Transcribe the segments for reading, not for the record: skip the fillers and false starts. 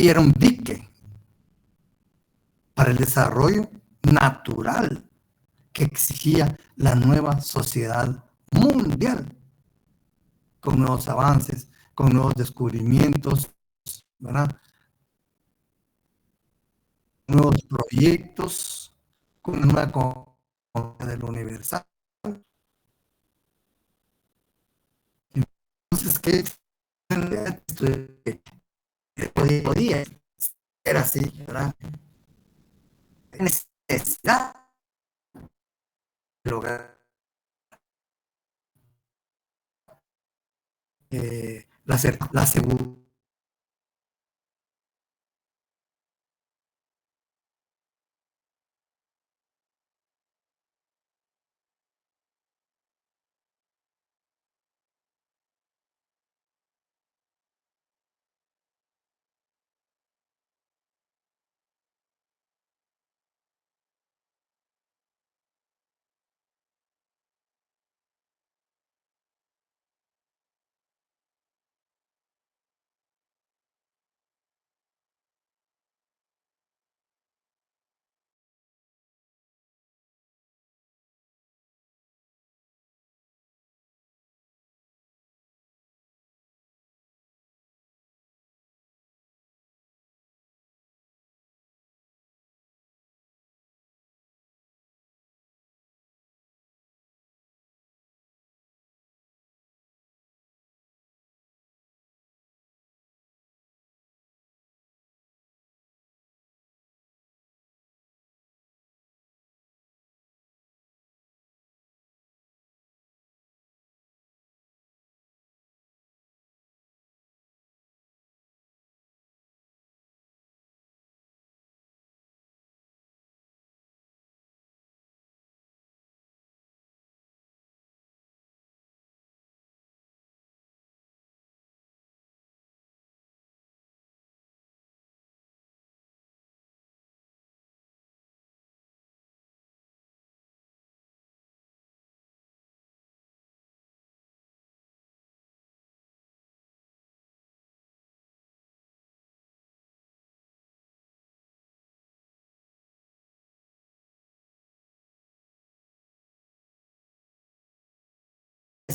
sí era un dique para el desarrollo natural que exigía la nueva sociedad mundial, con nuevos avances, con nuevos descubrimientos, ¿verdad? Nuevos proyectos, con una nueva economía del universal. Entonces, ¿qué podía ser así, ¿verdad? Necesidad de lograr la seguridad.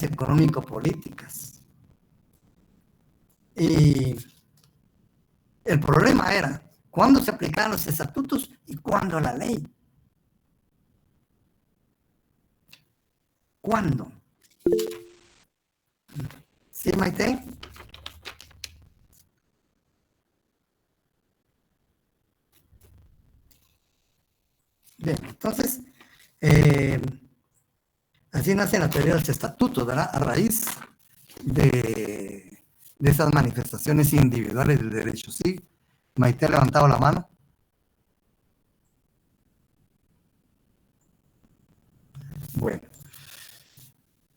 Económico-políticas. Y el problema era cuándo se aplicaban los estatutos y cuándo la ley. ¿Cuándo? ¿Sí, Maite? Bien, entonces, así nacen la teoría de los estatutos, ¿verdad? A raíz de esas manifestaciones individuales del derecho. ¿Sí? Maite ha levantado la mano. Bueno.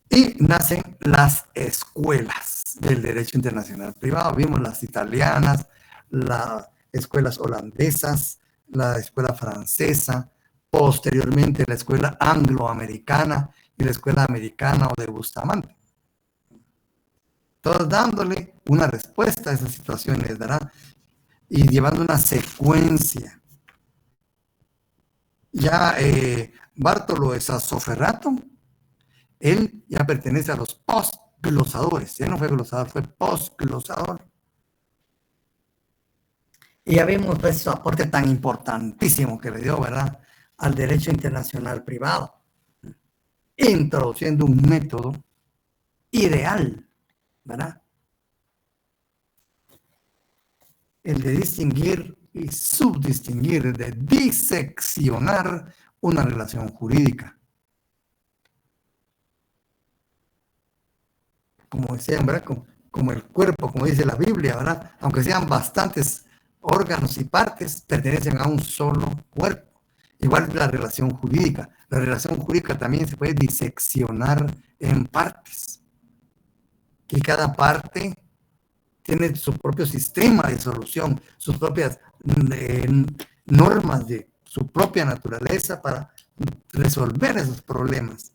Y nacen las escuelas del derecho internacional privado. Vimos las italianas, las escuelas holandesas, la escuela francesa, posteriormente la escuela angloamericana y la escuela americana o de Bustamante. Todos dándole una respuesta a esas situaciones, ¿verdad? Y llevando una secuencia. Ya Bartolo Sassoferrato, él ya pertenece a los post-glosadores, ya no fue glosador, fue post-glosador. Y ya vimos pues su aporte tan importantísimo que le dio, ¿verdad?, al derecho internacional privado, introduciendo un método ideal, ¿verdad?, el de distinguir y subdistinguir, de diseccionar una relación jurídica. Como decían, ¿verdad?, como el cuerpo, como dice la Biblia, ¿verdad?, aunque sean bastantes órganos y partes, pertenecen a un solo cuerpo. Igual la relación jurídica. La relación jurídica también se puede diseccionar en partes. Y cada parte tiene su propio sistema de solución, sus propias normas de su propia naturaleza para resolver esos problemas.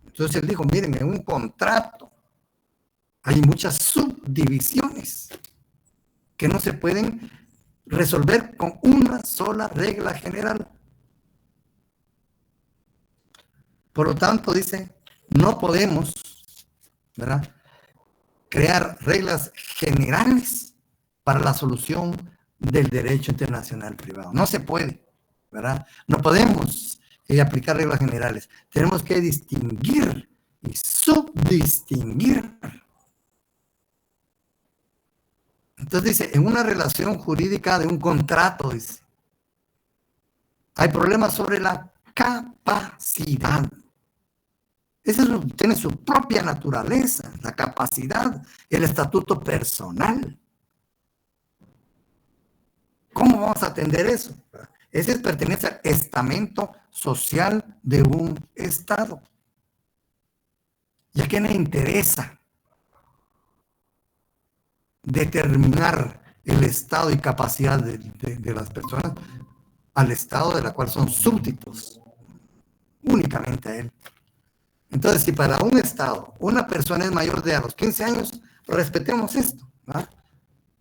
Entonces él dijo, miren, en un contrato hay muchas subdivisiones que no se pueden resolver con una sola regla general. Por lo tanto, dice, no podemos, ¿verdad?, crear reglas generales para la solución del derecho internacional privado. No se puede, ¿verdad? No podemos aplicar reglas generales. Tenemos que distinguir y subdistinguir. Entonces dice, en una relación jurídica de un contrato, dice, hay problemas sobre la capacidad. Ese tiene su propia naturaleza, la capacidad, el estatuto personal. ¿Cómo vamos a atender eso? Ese pertenece al estamento social de un Estado. ¿Y a quién le interesa determinar el estado y capacidad de las personas? Al Estado de la cual son súbditos, únicamente a él. Entonces, si para un Estado una persona es mayor de a los 15 años, respetemos esto, ¿verdad?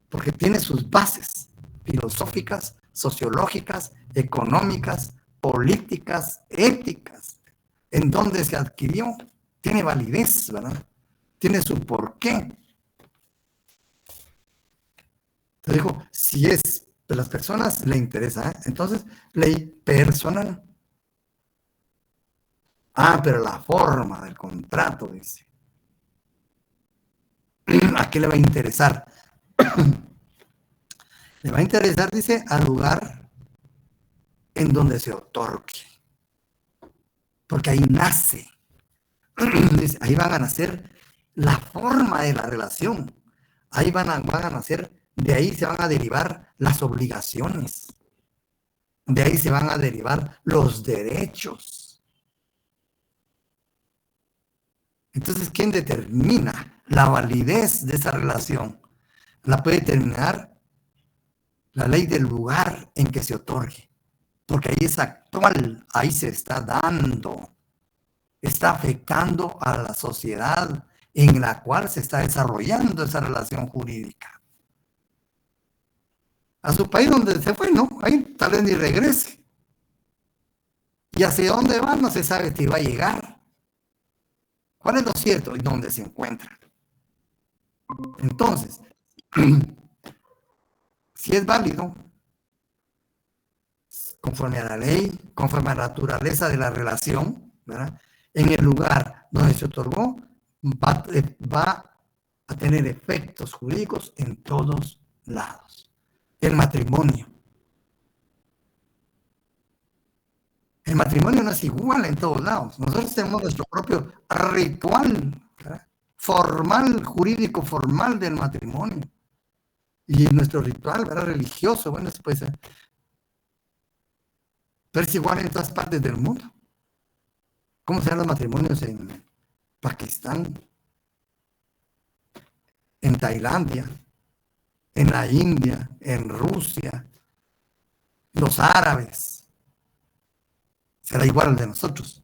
Porque tiene sus bases filosóficas, sociológicas, económicas, políticas, éticas, en donde se adquirió, tiene validez, ¿verdad? Tiene su porqué. Te digo, si es de las personas le interesa, ¿eh? Entonces, ley personal. Pero la forma del contrato, dice. ¿A qué le va a interesar? Le va a interesar, dice, al lugar en donde se otorgue. Porque ahí nace. Dice, ahí van a nacer la forma de la relación. Ahí van a nacer, de ahí se van a derivar las obligaciones. De ahí se van a derivar los derechos. Entonces, ¿quién determina la validez de esa relación? La puede determinar la ley del lugar en que se otorgue, porque ahí es actual, ahí se está dando, está afectando a la sociedad en la cual se está desarrollando esa relación jurídica. A su país donde se fue, no, ahí tal vez ni regrese. Y hacia dónde va, no se sabe si va a llegar. ¿Cuál es lo cierto y dónde se encuentra? Entonces, si es válido, conforme a la ley, conforme a la naturaleza de la relación, ¿verdad?, en el lugar donde se otorgó, va a tener efectos jurídicos en todos lados. El matrimonio. El matrimonio no es igual en todos lados. Nosotros tenemos nuestro propio ritual, ¿verdad?, formal, jurídico formal del matrimonio. Y nuestro ritual, ¿verdad?, religioso, bueno, pues, pero es igual en todas partes del mundo. ¿Cómo se dan los matrimonios en Pakistán, en Tailandia, en la India, en Rusia, los árabes? Será igual al de nosotros.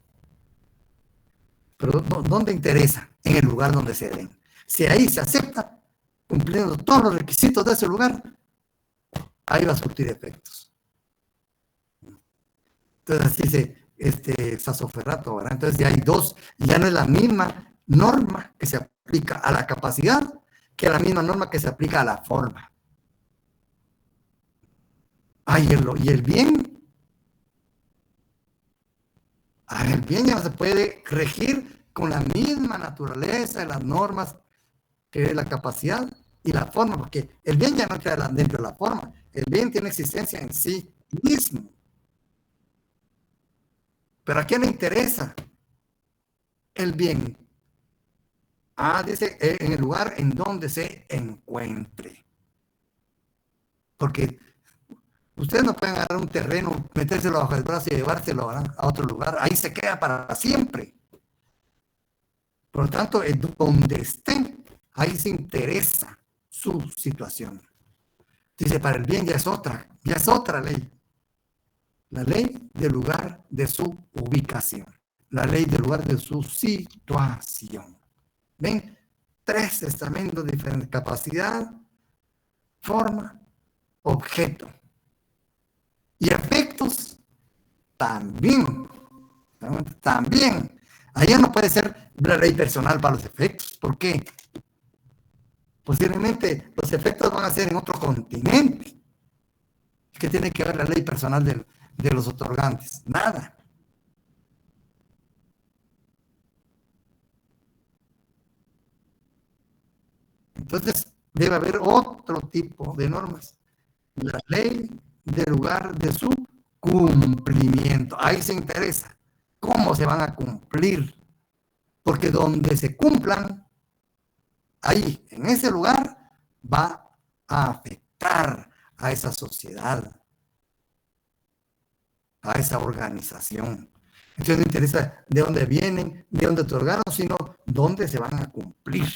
Pero ¿dónde interesa? En el lugar donde se den. Si ahí se acepta, cumpliendo todos los requisitos de ese lugar, ahí va a surtir efectos. Entonces así dice Sassoferrato, ¿verdad? Entonces ya hay dos, ya no es la misma norma que se aplica a la capacidad que la misma norma que se aplica a la forma. Y el bien. El bien ya no se puede regir con la misma naturaleza de las normas que es la capacidad y la forma, porque el bien ya no queda dentro de la forma. El bien tiene existencia en sí mismo. ¿Pero a quién le interesa el bien? Dice, en el lugar en donde se encuentre. Porque ustedes no pueden agarrar un terreno, metérselo bajo el brazo y llevárselo, ¿verdad?, a otro lugar. Ahí se queda para siempre. Por lo tanto, donde esté, ahí se interesa su situación. Dice, para el bien ya es otra ley. La ley del lugar de su ubicación. La ley del lugar de su situación. ¿Ven? 3 estamentos diferentes: capacidad, forma, objeto. Y efectos también. También. Allá no puede ser la ley personal para los efectos. ¿Por qué? Posiblemente los efectos van a ser en otro continente. ¿Qué tiene que ver la ley personal de los otorgantes? Nada. Entonces, debe haber otro tipo de normas. La ley del lugar de su cumplimiento. Ahí se interesa cómo se van a cumplir. Porque donde se cumplan, ahí, en ese lugar, va a afectar a esa sociedad, a esa organización. Entonces no interesa de dónde vienen, de dónde otorgaron, sino dónde se van a cumplir.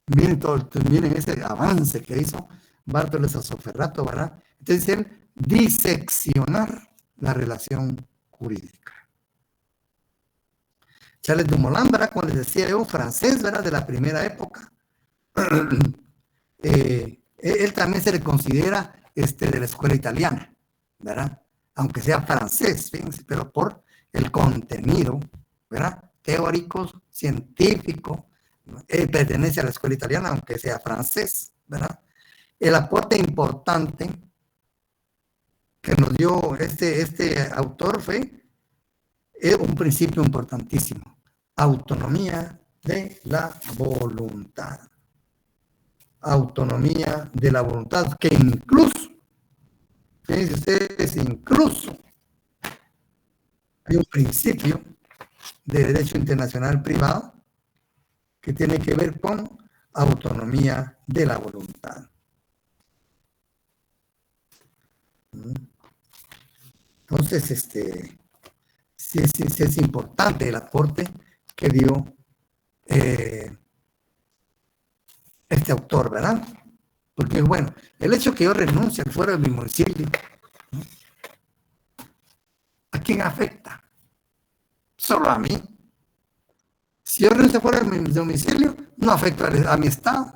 Miren ese avance que hizo Bartolomé Sassoferrato, ¿verdad? Entonces él diseccionar la relación jurídica. Charles Dumoulin, ¿verdad? Como les decía yo, francés, ¿verdad? De la primera época. Él también se le considera de la escuela italiana, ¿verdad? Aunque sea francés, fíjense, pero por el contenido, ¿verdad? Teórico, científico, pertenece a la escuela italiana, aunque sea francés, ¿verdad? El aporte importante que nos dio este autor fue un principio importantísimo: autonomía de la voluntad. Autonomía de la voluntad, que incluso, fíjense ustedes, incluso hay un principio de derecho internacional privado que tiene que ver con autonomía de la voluntad. Entonces, sí es importante el aporte que dio este autor, ¿verdad? Porque, bueno, el hecho que yo renuncie fuera de mi domicilio, ¿a quién afecta? Solo a mí. Si yo renuncio fuera de mi domicilio, no afecto a mi estado,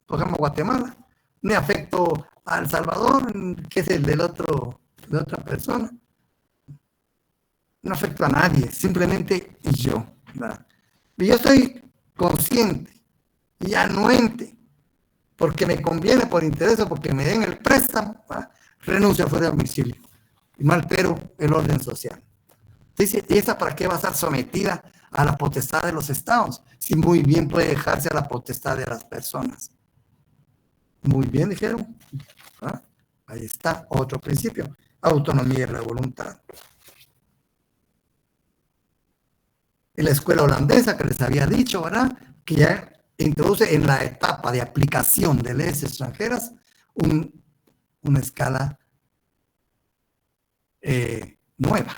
por ejemplo, Guatemala, ni afecto a El Salvador, que es el de otra persona. No afecto a nadie, simplemente yo, ¿verdad? Y yo estoy consciente y anuente, porque me conviene por interés o porque me den el préstamo, ¿verdad? Renuncio fuera de domicilio y no altero el orden social. Dice, ¿y esa para qué va a estar sometida a la potestad de los estados? Si muy bien puede dejarse a la potestad de las personas. Muy bien, dijeron. ¿Ah? Ahí está otro principio: autonomía de la voluntad. En la escuela holandesa que les había dicho, ¿verdad? Que ya introduce en la etapa de aplicación de leyes extranjeras una escala nueva.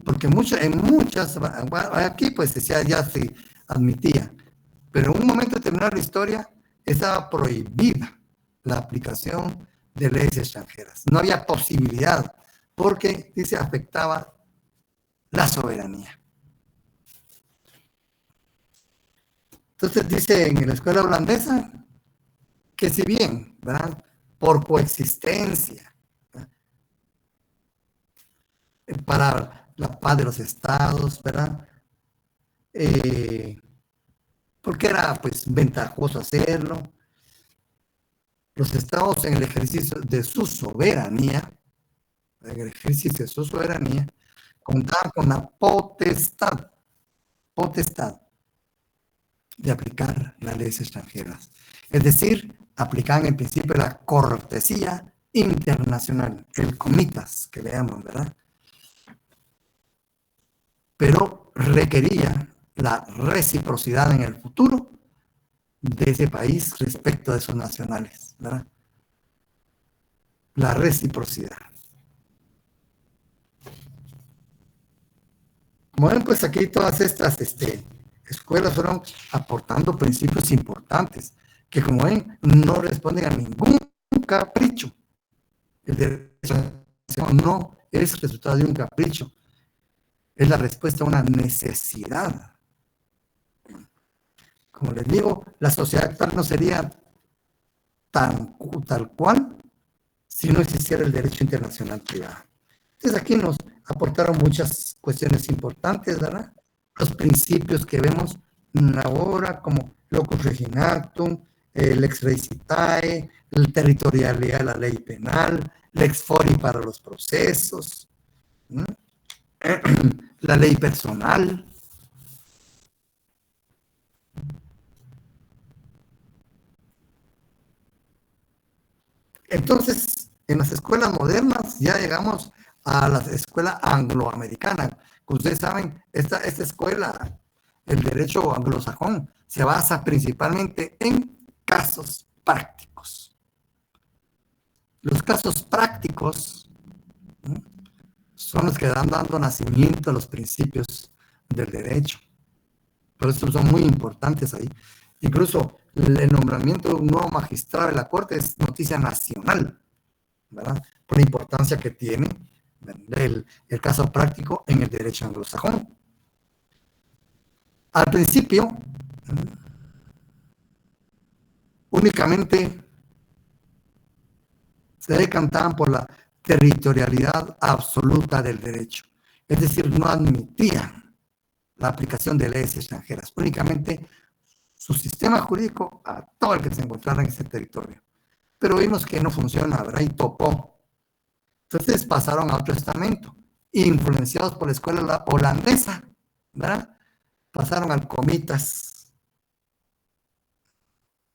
Porque en muchas, aquí pues ya se admitía, pero en un momento determinado de la historia estaba prohibida la aplicación de leyes extranjeras. No había posibilidad, porque, dice, afectaba la soberanía. Entonces dice en la escuela holandesa que si bien, ¿verdad?, por coexistencia, ¿verdad?, para la paz de los estados, ¿verdad?, porque era pues ventajoso hacerlo, los estados en el ejercicio de su soberanía, contaban con la potestad de aplicar las leyes extranjeras. Es decir, aplicaban en principio la cortesía internacional, el comitas que le llaman, ¿verdad? Pero requería la reciprocidad en el futuro de ese país respecto de sus nacionales, ¿verdad? La reciprocidad. Como ven, pues aquí todas estas escuelas fueron aportando principios importantes que, como ven, no responden a ningún capricho. El derecho no es resultado de un capricho, es la respuesta a una necesidad. como les digo, la sociedad actual no sería tal cual si no existiera el derecho internacional privado. Entonces aquí nos aportaron muchas cuestiones importantes, ¿verdad? Los principios que vemos ahora como locus reginatum, lex rei citae, la territorialidad de la ley penal, lex fori para los procesos, ¿no? La ley personal. Entonces, en las escuelas modernas ya llegamos a la escuela angloamericana. Ustedes saben, esta escuela, el derecho anglosajón, se basa principalmente en casos prácticos. Los casos prácticos, ¿no?, son los que dan dando nacimiento a los principios del derecho. Por eso son muy importantes ahí. Incluso el nombramiento de un nuevo magistrado de la Corte es noticia nacional, ¿verdad? Por la importancia que tiene el caso práctico en el derecho anglosajón. Al principio, únicamente se decantaban por la territorialidad absoluta del derecho, es decir, no admitían la aplicación de leyes extranjeras, únicamente su sistema jurídico a todo el que se encontrara en ese territorio. Pero vimos que no funciona, ¿verdad? Y topó. Entonces pasaron a otro estamento, influenciados por la escuela holandesa, ¿verdad? Pasaron al Comitas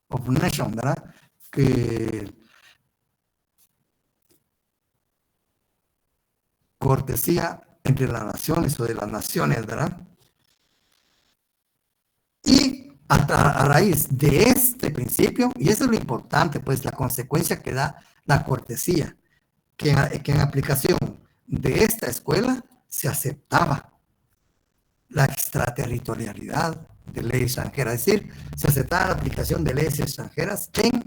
of Nations, ¿verdad? Que cortesía entre las naciones o de las naciones, ¿verdad? Y a raíz de este principio, y eso es lo importante, pues la consecuencia que da la cortesía, que en aplicación de esta escuela se aceptaba la extraterritorialidad de ley extranjera, es decir, se aceptaba la aplicación de leyes extranjeras en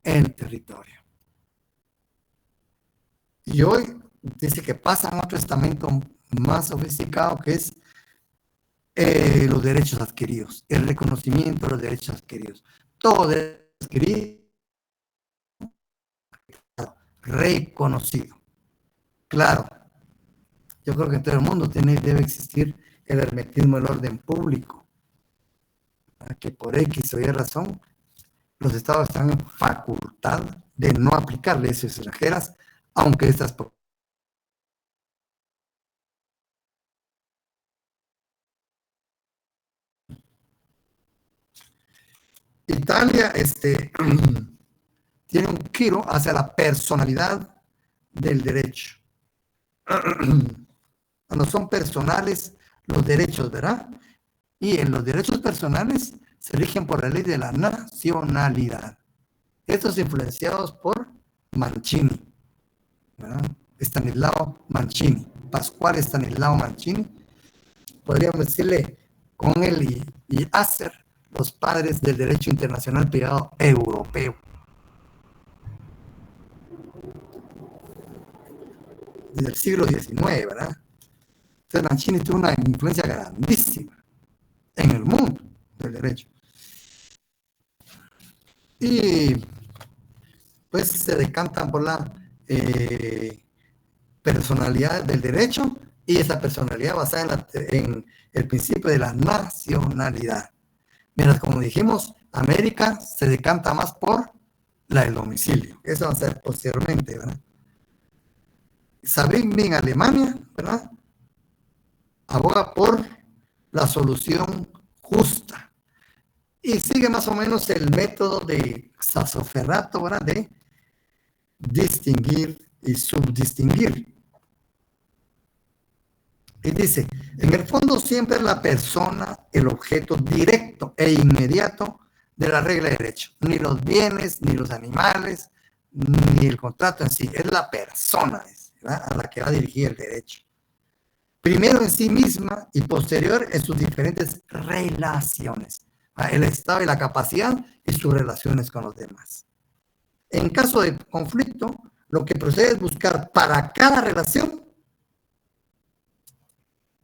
el territorio. Y hoy dice que pasa a otro estamento más sofisticado, que es los derechos adquiridos, el reconocimiento de los derechos adquiridos. Todo derecho adquirido, reconocido. Claro, yo creo que en todo el mundo debe existir el hermetismo del orden público, que por X o Y razón los estados están en facultad de no aplicar leyes extranjeras, aunque estas Italia tiene un giro hacia la personalidad del derecho. Cuando son personales los derechos, ¿verdad? Y en los derechos personales se rigen por la ley de la nacionalidad. Estos influenciados por Mancini, ¿verdad? Stanislao Mancini, Pascual Stanislao Mancini, podríamos decirle con él y Asser, los padres del derecho internacional privado europeo. Desde el siglo XIX, ¿verdad? Entonces Mancini tuvo una influencia grandísima en el mundo del derecho. Y pues se decantan por la personalidad del derecho y esa personalidad basada en el principio de la nacionalidad. Mientras, como dijimos, América se decanta más por la del domicilio. Eso va a ser posteriormente, ¿verdad? Savigny en Alemania, ¿verdad?, aboga por la solución justa y sigue más o menos el método de Sassoferrato, ¿verdad?, de distinguir y subdistinguir. Y dice, en el fondo siempre es la persona el objeto directo e inmediato de la regla de derecho. Ni los bienes, ni los animales, ni el contrato en sí. Es la persona, ¿verdad?, a la que va a dirigir el derecho. Primero en sí misma y posterior en sus diferentes relaciones. El estado y la capacidad y sus relaciones con los demás. En caso de conflicto, lo que procede es buscar para cada relación,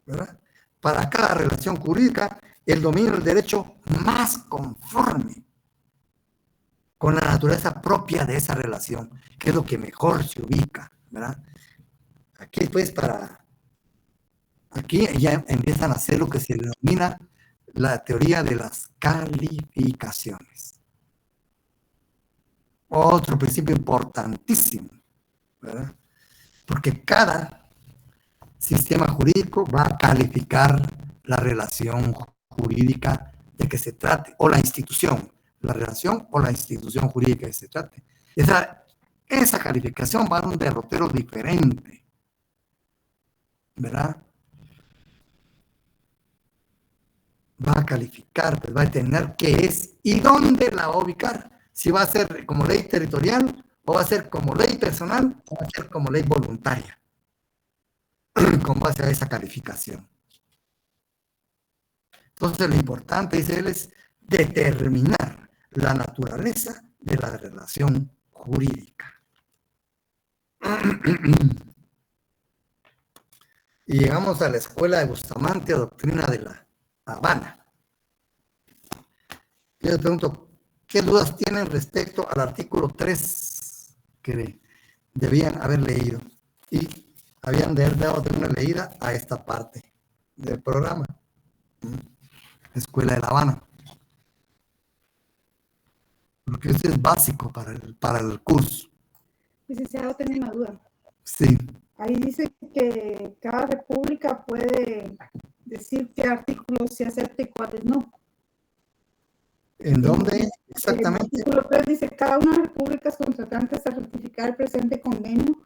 ¿verdad?, para cada relación jurídica, el dominio del derecho más conforme con la naturaleza propia de esa relación, que es lo que mejor se ubica, ¿verdad? Aquí pues aquí ya empiezan a hacer lo que se denomina la teoría de las calificaciones. Otro principio importantísimo, ¿verdad? Porque cada sistema jurídico va a calificar la relación jurídica de que se trate, o la institución, la relación o la institución jurídica que se trate. Esa calificación va a dar un derrotero diferente, ¿verdad? Va a calificar, pues va a tener qué es y dónde la va a ubicar. Si va a ser como ley territorial, o va a ser como ley personal, o va a ser como ley voluntaria, con base a esa calificación. Entonces, lo importante, dice él, es determinar la naturaleza de la relación jurídica. Y llegamos a la escuela de Bustamante, doctrina de la Habana. Yo les pregunto, ¿qué dudas tienen respecto al artículo 3 que debían haber leído? Y habían de haber dado una leída a esta parte del programa. Escuela de La Habana. Porque eso es básico para el curso. Licenciado, tengo una duda. Sí. Ahí dice que cada república puede decir qué artículos se acepta y cuáles no. ¿En dónde exactamente? El artículo 3 dice, cada una de las repúblicas contratantes a ratificar el presente convenio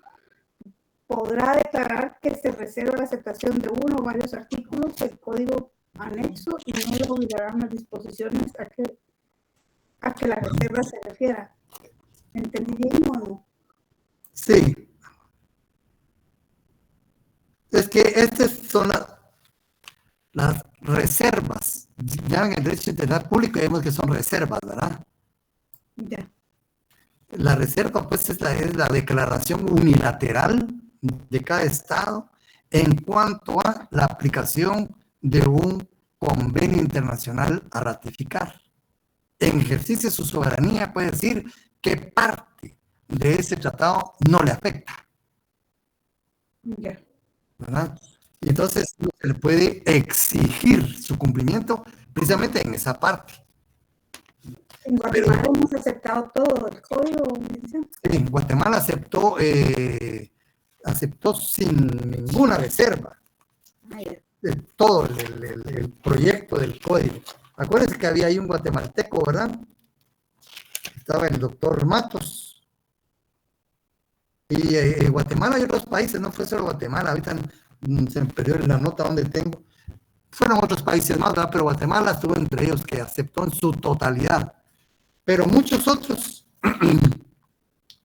podrá declarar que se reserva la aceptación de uno o varios artículos del código anexo y no le obligarán las disposiciones a que la reserva se refiera. ¿Entendí bien o no? Sí. Es que estas son las reservas. Ya en el derecho internacional público vemos que son reservas, ¿verdad? Ya. La reserva, pues, es la declaración unilateral de cada estado en cuanto a la aplicación de un convenio internacional a ratificar. En ejercicio de su soberanía puede decir qué parte de ese tratado no le afecta. Ya. ¿Verdad? Y entonces se le puede exigir su cumplimiento precisamente en esa parte. En Guatemala hemos aceptado todo el código. En Guatemala aceptó sin ninguna reserva todo el proyecto del código. Acuérdense que había ahí un guatemalteco, ¿verdad? Estaba el doctor Matos. Y Guatemala y otros países, no fue solo Guatemala, ahorita se me perdió la nota donde tengo. Fueron otros países más, ¿verdad? Pero Guatemala estuvo entre ellos que aceptó en su totalidad. Pero muchos otros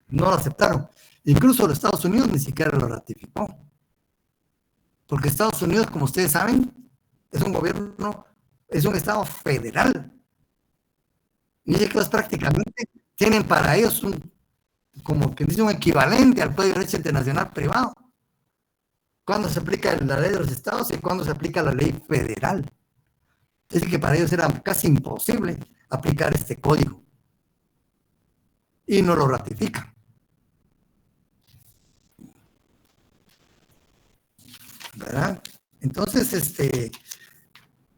no lo aceptaron. Incluso los Estados Unidos ni siquiera lo ratificó. Porque Estados Unidos, como ustedes saben, es un gobierno, es un estado federal. Y ellos prácticamente tienen para ellos como que dice un equivalente al Código de Derecho Internacional Privado. Cuando se aplica la ley de los estados y cuando se aplica la ley federal. Es que para ellos era casi imposible aplicar este código. Y no lo ratifican. ¿Verdad? Entonces,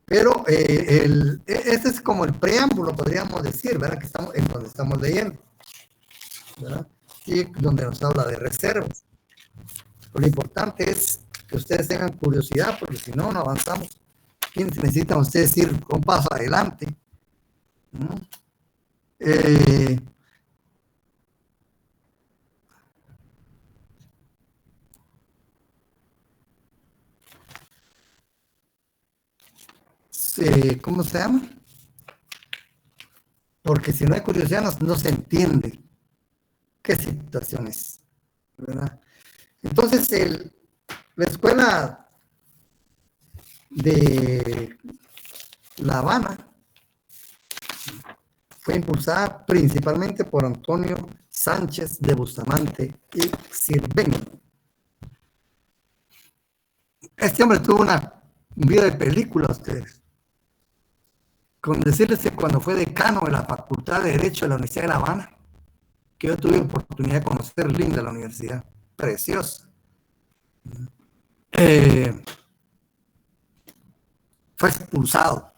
pero este es como el preámbulo, podríamos decir, ¿verdad? Que estamos en donde estamos leyendo, ¿verdad? Y donde nos habla de reservas. Lo importante es que ustedes tengan curiosidad, porque si no, no avanzamos. ¿Qué necesitan ustedes ir un paso adelante? ¿No? ¿Cómo se llama? Porque si no hay curiosidad no se entiende qué situación es, ¿verdad? Entonces, la escuela de La Habana fue impulsada principalmente por Antonio Sánchez de Bustamante y Sirveni. Este hombre tuvo un video de película, ustedes. con decirles que cuando fue decano de la Facultad de Derecho de la Universidad de La Habana, que yo tuve oportunidad de conocer linda la universidad, preciosa. Fue expulsado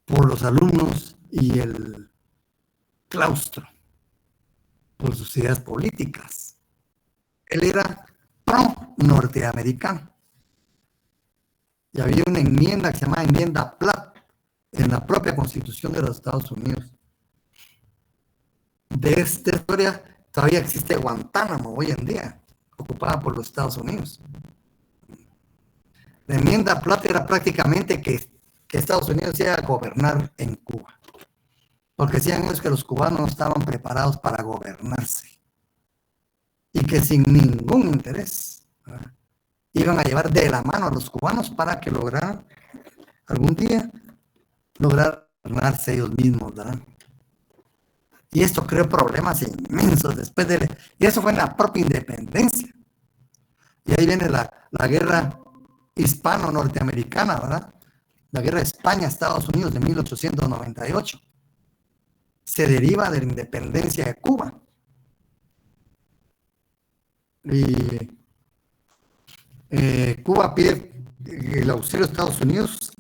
por los alumnos y el claustro por sus ideas políticas. Él era pro-norteamericano. Y había una enmienda que se llamaba enmienda Platt en la propia Constitución de los Estados Unidos. De esta historia todavía existe Guantánamo hoy en día, ocupada por los Estados Unidos. La enmienda Platt era prácticamente que Estados Unidos iba a gobernar en Cuba, porque decían ellos que los cubanos no estaban preparados para gobernarse y que sin ningún interés, ¿verdad?, iban a llevar de la mano a los cubanos para que lograran algún día lograr gobernarse ellos mismos, ¿verdad? Y esto creó problemas inmensos después y eso fue en la propia independencia. Y ahí viene la guerra hispano-norteamericana, ¿verdad? La guerra España-Estados Unidos de 1898. Se deriva de la independencia de Cuba. Y Cuba pide el auxilio de Estados Unidos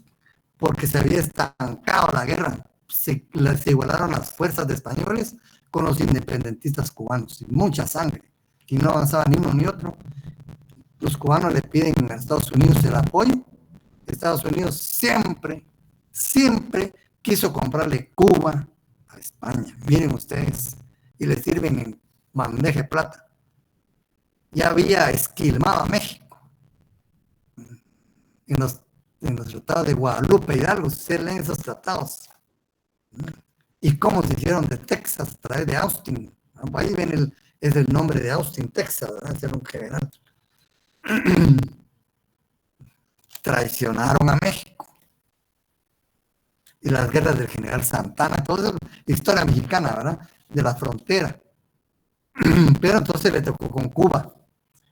porque se había estancado la guerra. Se igualaron las fuerzas de españoles con los independentistas cubanos. Y mucha sangre. Y no avanzaba ni uno ni otro. Los cubanos le piden a Estados Unidos el apoyo. Estados Unidos siempre quiso comprarle Cuba a España. Miren ustedes. Y le sirven en bandeja de plata. Ya había esquilmado a México. En los tratados de Guadalupe Hidalgo se leen esos tratados. Y cómo se hicieron de Texas a través de Austin. Ahí ven es el nombre de Austin, Texas, ¿verdad? Era un general. Traicionaron a México. Y las guerras del general Santana, todo eso, historia mexicana, ¿verdad? De la frontera. Pero entonces le tocó con Cuba.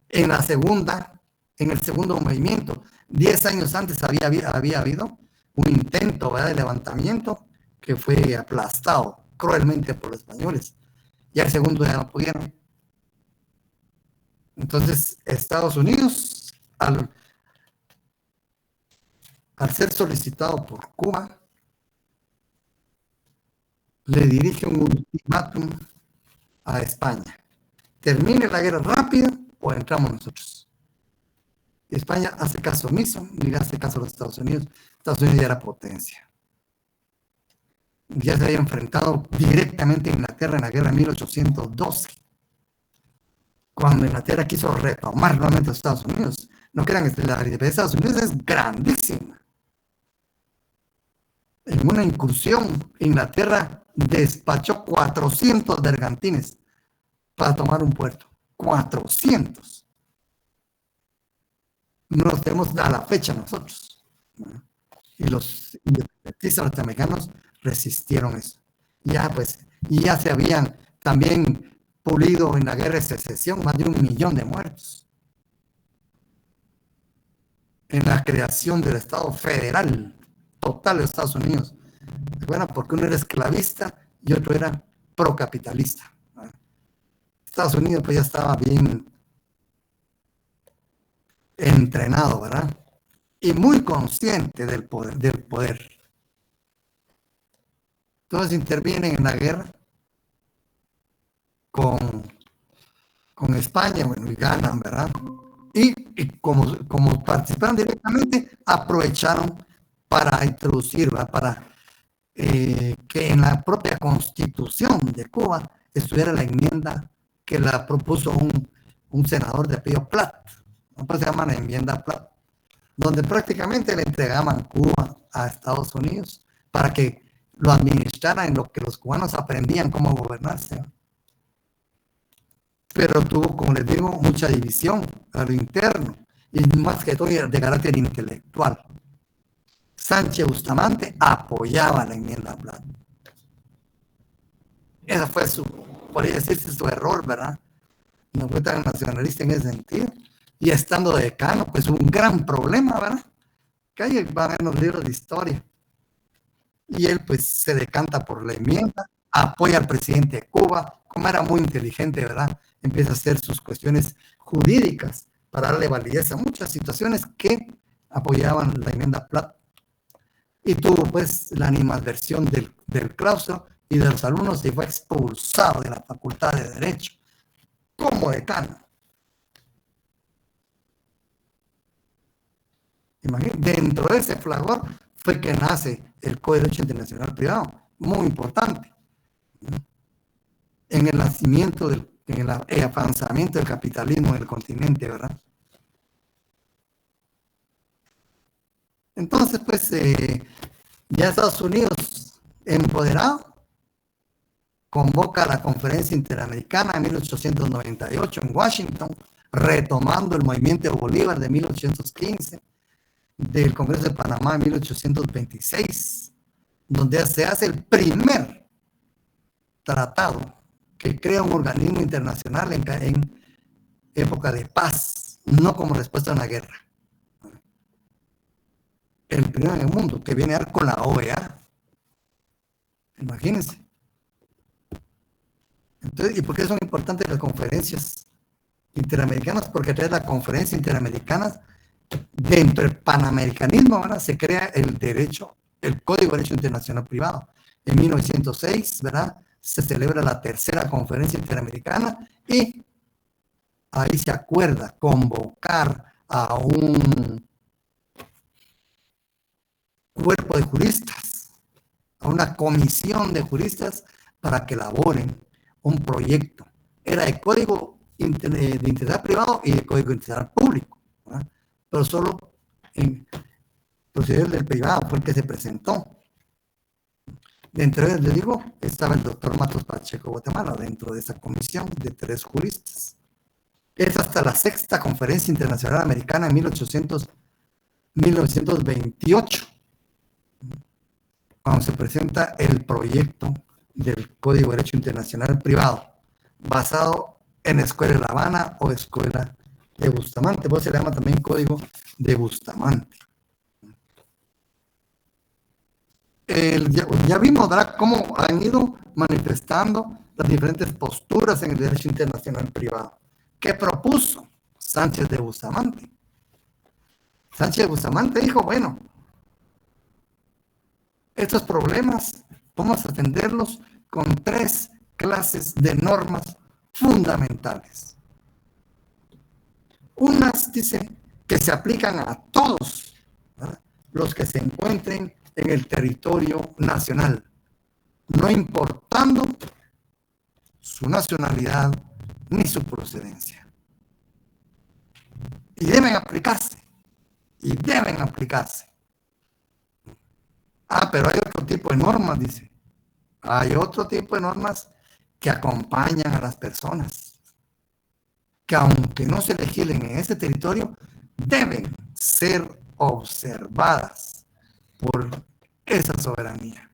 En el segundo movimiento, 10 años antes había habido un intento, ¿verdad?, de levantamiento que fue aplastado cruelmente por los españoles. Y al segundo ya no pudieron. Entonces, Estados Unidos, al ser solicitado por Cuba, le dirige un ultimátum a España. Termine la guerra rápido o entramos nosotros. Y España hace caso omiso, ni le hace caso a los Estados Unidos. Estados Unidos ya era potencia. Ya se había enfrentado directamente a Inglaterra en la guerra de 1812. Cuando Inglaterra quiso retomar nuevamente a Estados Unidos. No crean que la independencia de Estados Unidos es grandísima. En una incursión, Inglaterra despachó 400 bergantines para tomar un puerto. 400. No los tenemos a la fecha nosotros. Y los independentistas norteamericanos resistieron eso. Ya se habían también pulido en la guerra de secesión más de 1 millón de muertos. En la creación del Estado federal total de Estados Unidos. Bueno, porque uno era esclavista y otro era procapitalista. Estados Unidos pues ya estaba bien entrenado, ¿verdad? Y muy consciente del poder. Entonces intervienen en la guerra con España, bueno, y ganan, ¿verdad? Y como participaron directamente, aprovecharon para introducir, ¿verdad?, para que en la propia Constitución de Cuba estuviera la enmienda que la propuso un senador de apellido Platt, pues se llama la enmienda Platt, donde prácticamente le entregaban Cuba a Estados Unidos para que lo administraran en lo que los cubanos aprendían cómo gobernarse. Pero tuvo, como les digo, mucha división a lo interno y más que todo de carácter intelectual. Sánchez Bustamante apoyaba la enmienda Platt. Ese fue podría decirse su error, ¿verdad? No fue tan nacionalista en ese sentido. Y estando de decano, pues un gran problema, ¿verdad? Que ahí van a ver los libros de historia. y él pues se decanta por la enmienda, apoya al presidente de Cuba, como era muy inteligente, ¿verdad? Empieza a hacer sus cuestiones jurídicas para darle validez a muchas situaciones que apoyaban la enmienda Platt, y tuvo pues la animadversión del claustro y de los alumnos y fue expulsado de la Facultad de Derecho como decano. Dentro de ese fragor fue que nace el Código de Derecho Internacional Privado, muy importante, en el nacimiento, en el avanzamiento del capitalismo en el continente, ¿verdad? Entonces, pues, ya Estados Unidos, empoderado, convoca a la Conferencia Interamericana en 1898 en Washington, retomando el movimiento de Bolívar de 1815, del Congreso de Panamá en 1826, donde se hace el primer tratado que crea un organismo internacional en época de paz, no como respuesta a una guerra. El primero en el mundo, que viene a ver con la OEA. Imagínense. Entonces, ¿y por qué son importantes las conferencias interamericanas? Porque a través de las conferencias interamericanas, dentro del panamericanismo, ¿verdad?, se crea el derecho, el Código de Derecho Internacional Privado. En 1906, ¿verdad?, se celebra la tercera conferencia interamericana y ahí se acuerda convocar a un cuerpo de juristas, a una comisión de juristas para que elaboren un proyecto. Era el Código de Identidad Privado y el Código de Identidad Público, ¿verdad?, pero solo en proceder del privado fue el que se presentó. Dentro de ellos, les digo, estaba el doctor Matos Pacheco Guatemala, dentro de esa comisión de 3 juristas. Es hasta la sexta conferencia internacional americana en 1928, cuando se presenta el proyecto del Código de Derecho Internacional Privado, basado en la Escuela de La Habana o Escuela de Bustamante, pues se le llama también Código de Bustamante. Ya vimos, ¿verdad?, cómo han ido manifestando las diferentes posturas en el derecho internacional privado. ¿Qué propuso Sánchez de Bustamante? Sánchez de Bustamante dijo, bueno, estos problemas vamos a atenderlos con 3 clases de normas fundamentales. Unas, dice, que se aplican a todos, ¿verdad?, los que se encuentren en el territorio nacional, no importando su nacionalidad ni su procedencia. Y deben aplicarse. Pero hay otro tipo de normas, dice. Hay otro tipo de normas que acompañan a las personas, que aunque no se legislen en ese territorio, deben ser observadas por esa soberanía.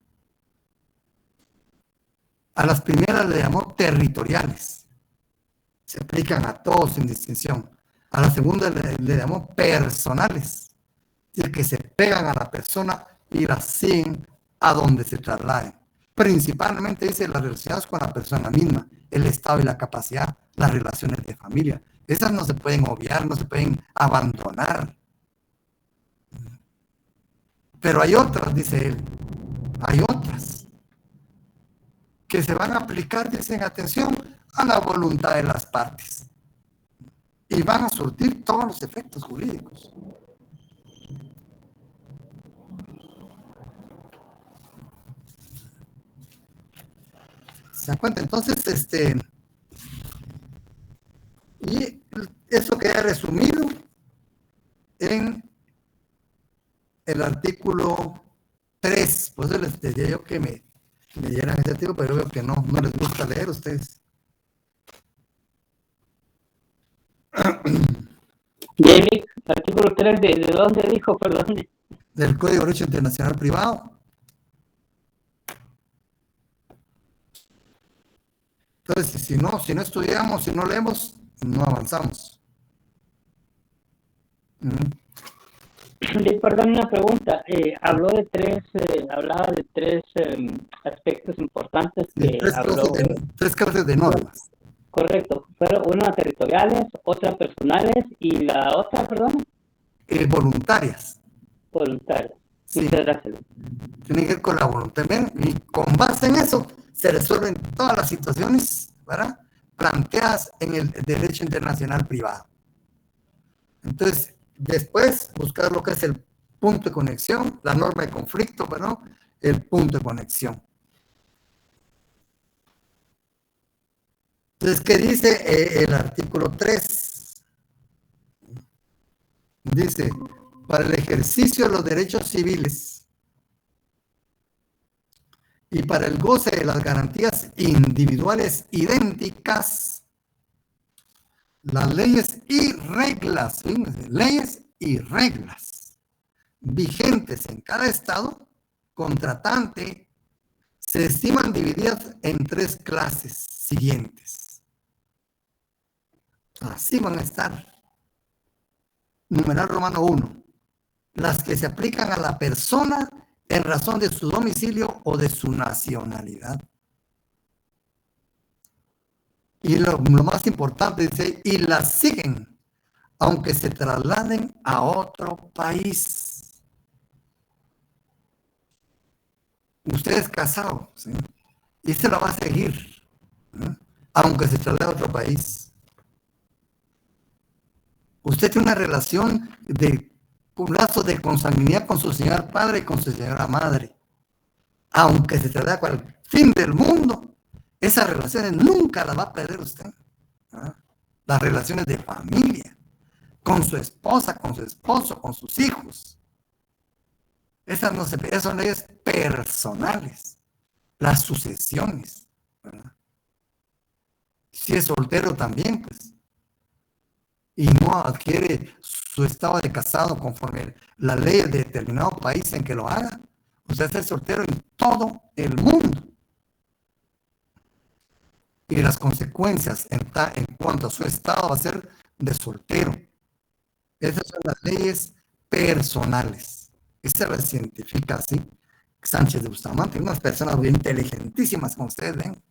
A las primeras le llamó territoriales, se aplican a todos sin distinción. A la segunda le llamó personales, es decir, que se pegan a la persona y la siguen a donde se trasladen. Principalmente, dice, las relacionadas con la persona misma, el estado y la capacidad, las relaciones de familia. Esas no se pueden obviar, no se pueden abandonar. Pero hay otras, dice él, hay otras que se van a aplicar, dicen, atención, a la voluntad de las partes. Y van a surtir todos los efectos jurídicos. ¿Se dan cuenta? Entonces, y eso queda resumido en el artículo 3. Por eso les decía yo que me dieran ese artículo, pero yo veo que no les gusta leer a ustedes. David, artículo 3, ¿de dónde dijo? Perdón. Del Código de Derecho Internacional Privado. Entonces, si no estudiamos, si no leemos, no avanzamos. Perdón, una pregunta. Hablaba de tres aspectos importantes Sí, que habló. tres clases de normas. Correcto. Fueron una territoriales, otra personales y la otra, perdón, Voluntarias. voluntarias. Sí, Muchas gracias. tiene que ver con la voluntad. Y con base en eso se resuelven todas las situaciones, ¿verdad?, planteadas en el derecho internacional privado. Entonces, después buscar lo que es el punto de conexión, la norma de conflicto, ¿verdad?, el punto de conexión. Entonces, ¿qué dice el artículo 3? Dice, para el ejercicio de los derechos civiles y para el goce de las garantías individuales idénticas, las leyes y reglas, fíjense, leyes y reglas vigentes en cada estado contratante se estiman divididas en tres clases siguientes. Así van a estar. Numeral romano 1. Las que se aplican a la persona en razón de su domicilio o de su nacionalidad. Y lo más importante dice, y las siguen, aunque se trasladen a otro país. Usted es casado, ¿sí?, y se lo va a seguir, ¿no?, aunque se traslade a otro país. Usted tiene una relación de un lazo de consanguinidad con su señor padre y con su señora madre. Aunque se traslade al fin del mundo, esas relaciones nunca las va a perder usted, ¿no? Las relaciones de familia, con su esposa, con su esposo, con sus hijos. Esas no se pierden, son leyes personales. Las sucesiones, ¿verdad? Si es soltero también, pues, y no adquiere su estado de casado conforme la ley de determinado país en que lo haga, usted es soltero en todo el mundo. Y las consecuencias en cuanto a su estado va a ser de soltero. Esas son las leyes personales. Esta la científica así Sánchez de Bustamante, unas personas bien inteligentísimas, como ustedes ven.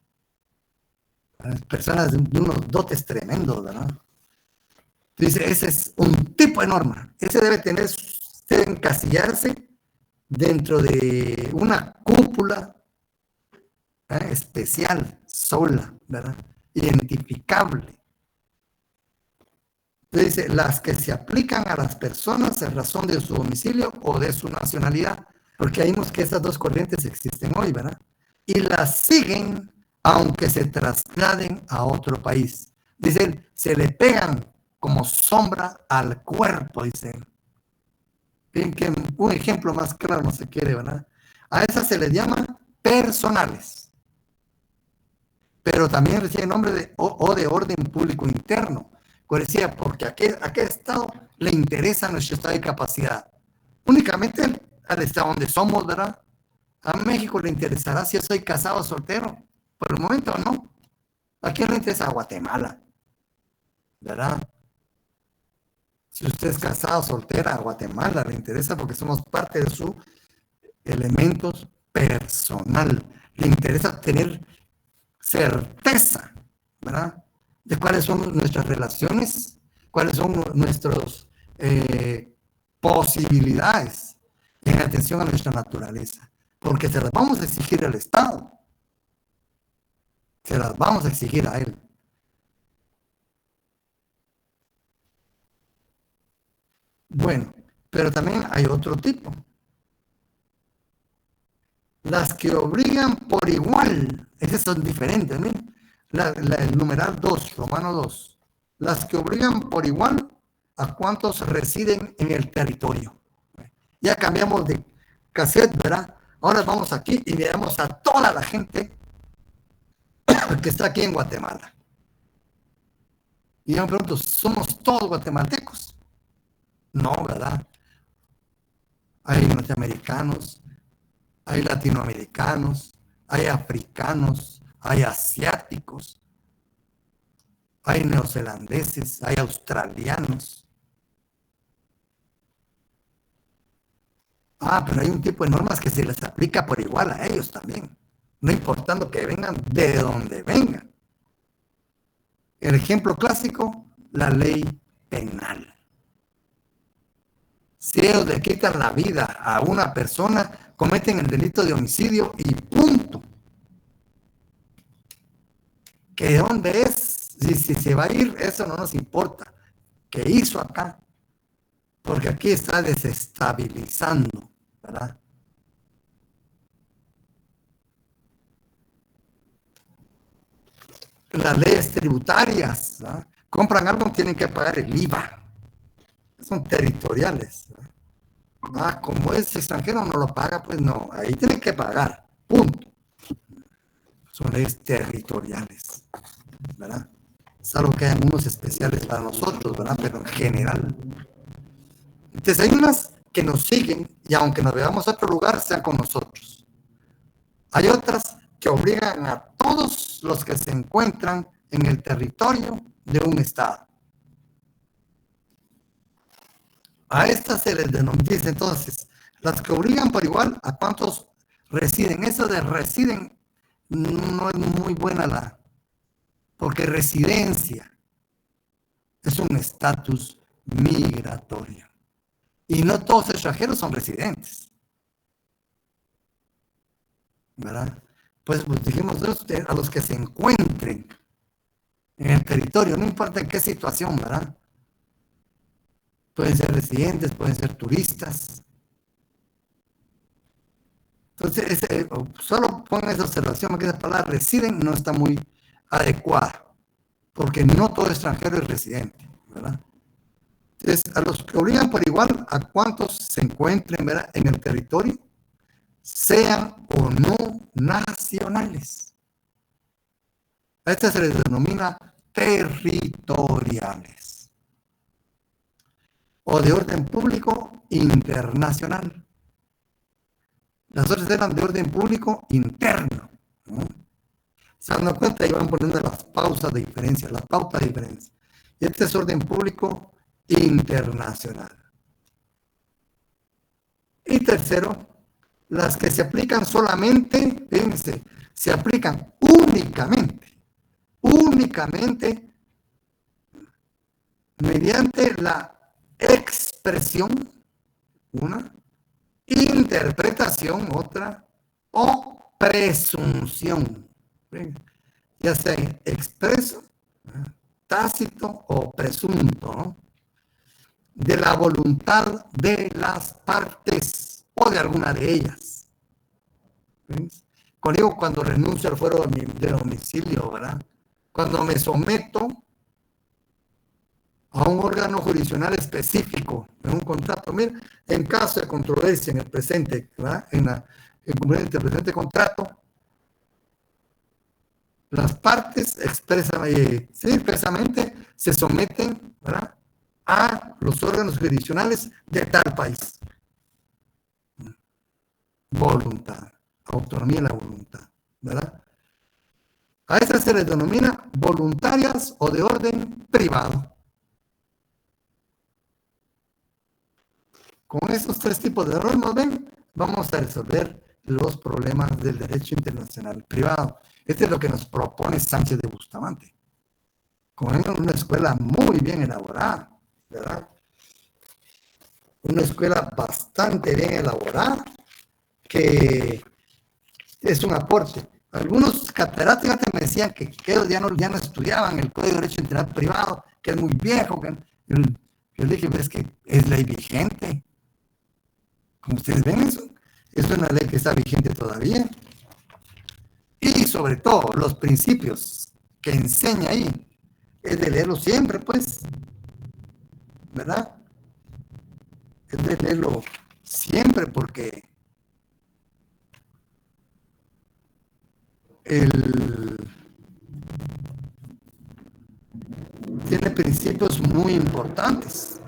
Personas de unos dotes tremendos, ¿verdad? Dice, ese es un tipo de norma. Ese debe encasillarse dentro de una cúpula, ¿verdad?, especial, sola, ¿verdad?, identificable. Dice, las que se aplican a las personas en razón de su domicilio o de su nacionalidad, porque vimos que esas dos corrientes existen hoy, ¿verdad? Y las siguen aunque se trasladen a otro país. Dicen, se le pegan como sombra al cuerpo, dicen. Bien, que un ejemplo más claro no se quiere, ¿verdad? A esas se les llama personales, pero también recibe nombre de orden público interno. Como decía, porque a qué estado le interesa nuestro estado de capacidad. Únicamente al estado donde somos, ¿verdad? A México le interesará si yo soy casado o soltero. Por el momento no. ¿A quién le interesa? A Guatemala, ¿verdad? Si usted es casado, soltera, a Guatemala le interesa porque somos parte de su elementos personal. Le interesa tener certeza, ¿verdad?, de cuáles son nuestras relaciones, cuáles son nuestras posibilidades en atención a nuestra naturaleza. Porque se las vamos a exigir al Estado. Se las vamos a exigir a él. Bueno, pero también hay otro tipo. Las que obligan por igual, esas son diferentes, ¿no? El numeral 2, Romano 2. Las que obligan por igual a cuantos residen en el territorio. Ya cambiamos de cassette, ¿verdad? Ahora vamos aquí y miramos a toda la gente que está aquí en Guatemala. Y yo me pregunto, ¿somos todos guatemaltecos? No, ¿verdad? Hay norteamericanos, hay latinoamericanos, hay africanos, hay asiáticos, hay neozelandeses, hay australianos. Pero hay un tipo de normas que se les aplica por igual a ellos también, no importando que vengan de donde vengan. El ejemplo clásico, la ley penal. Si ellos le quitan la vida a una persona, cometen el delito de homicidio y punto. ¿Que dónde es? Si se va a ir, eso no nos importa. ¿Qué hizo acá? Porque aquí está desestabilizando, ¿verdad? Las leyes tributarias, ¿verdad? Compran algo, tienen que pagar el IVA. Son territoriales, ¿verdad? Como es extranjero, no lo paga, pues no, ahí tiene que pagar, punto. Son leyes territoriales, ¿verdad? Salvo que hayan unos especiales para nosotros, ¿verdad? Pero en general. Entonces hay unas que nos siguen y aunque nos veamos a otro lugar, sean con nosotros. Hay otras que obligan a todos los que se encuentran en el territorio de un estado. A estas se les denomina entonces las que obligan por igual a cuántos residen. Eso de residen no es muy buena porque residencia es un estatus migratorio. Y no todos los extranjeros son residentes, ¿verdad? Pues dijimos a los que se encuentren en el territorio, no importa en qué situación, ¿verdad? Pueden ser residentes, pueden ser turistas. Entonces, solo pongan esa observación, que esa palabra residen no está muy adecuada, porque no todo extranjero es residente, ¿verdad? Entonces, a los que obligan por igual a cuantos se encuentren, ¿verdad?, en el territorio, sean o no nacionales. A estas se les denomina territoriales o de orden público internacional. Las otras eran de orden público interno, ¿no? Se dan cuenta y van poniendo las pausas de diferencia, la pauta de diferencia. Y este es orden público internacional. Y tercero, las que se aplican solamente, fíjense, se aplican únicamente mediante la expresión, una, interpretación, otra, o presunción, ya sea expreso, tácito o presunto, ¿no?, de la voluntad de las partes o de alguna de ellas. Cuando renuncio al fuero del domicilio, ¿verdad?, cuando me someto a un órgano jurisdiccional específico en un contrato. Mira, en caso de controversia en el presente, ¿verdad?, en cumplimiento del presente contrato, las partes expresamente se someten, ¿verdad?, a los órganos jurisdiccionales de tal país. Voluntad, autonomía de la voluntad, ¿verdad? A estas se les denomina voluntarias o de orden privado. Con esos tres tipos de normas, vamos a resolver los problemas del derecho internacional privado. Este es lo que nos propone Sánchez de Bustamante, con una escuela muy bien elaborada, ¿verdad? Una escuela bastante bien elaborada que es un aporte. Algunos catedráticos me decían que ellos ya no estudiaban el Código de Derecho Internacional Privado, que es muy viejo. Yo le dije, pero es que es ley vigente. Como ustedes ven, eso es una ley que está vigente todavía. Y sobre todo, los principios que enseña ahí, es de leerlo siempre, pues, ¿verdad? Es de leerlo siempre porque tiene principios muy importantes.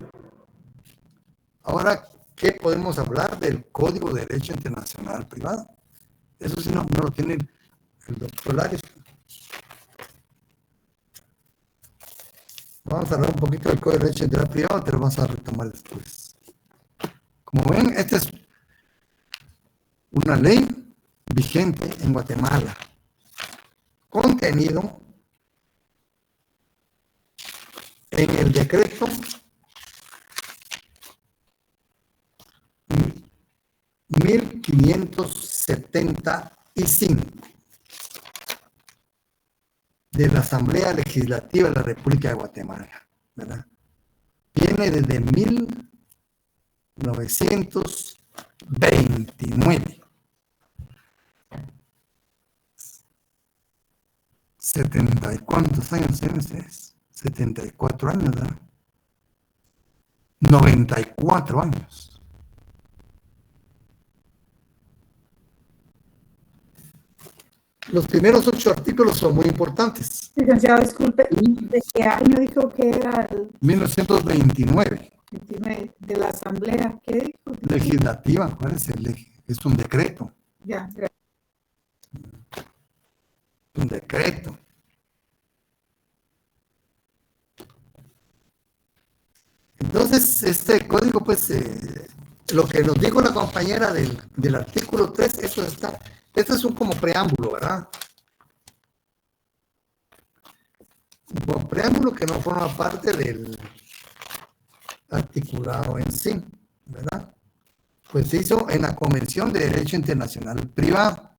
Ahora, ¿qué podemos hablar del Código de Derecho Internacional Privado? Eso sí no lo tiene el doctor Lares. Vamos a hablar un poquito del Código de Derecho Internacional Privado, pero vamos a retomar después. Como ven, este es una ley vigente en Guatemala, contenido en el decreto 1575 de la Asamblea Legislativa de la República de Guatemala, ¿verdad? Viene desde 1929. 70 y cuántos años es, 74 años, ¿verdad? 94 años. Los primeros 8 artículos son muy importantes. Licenciado, disculpe, ¿de qué año dijo que era el 1929. 29 de la Asamblea? ¿Qué dijo? Legislativa, acuérdense, es un decreto. Ya, gracias. Un decreto. Entonces, este código, pues, lo que nos dijo la compañera del artículo 3, eso está, esto es un como preámbulo, ¿verdad? Un preámbulo que no forma parte del articulado en sí, ¿verdad? Pues se hizo en la Convención de Derecho Internacional Privado.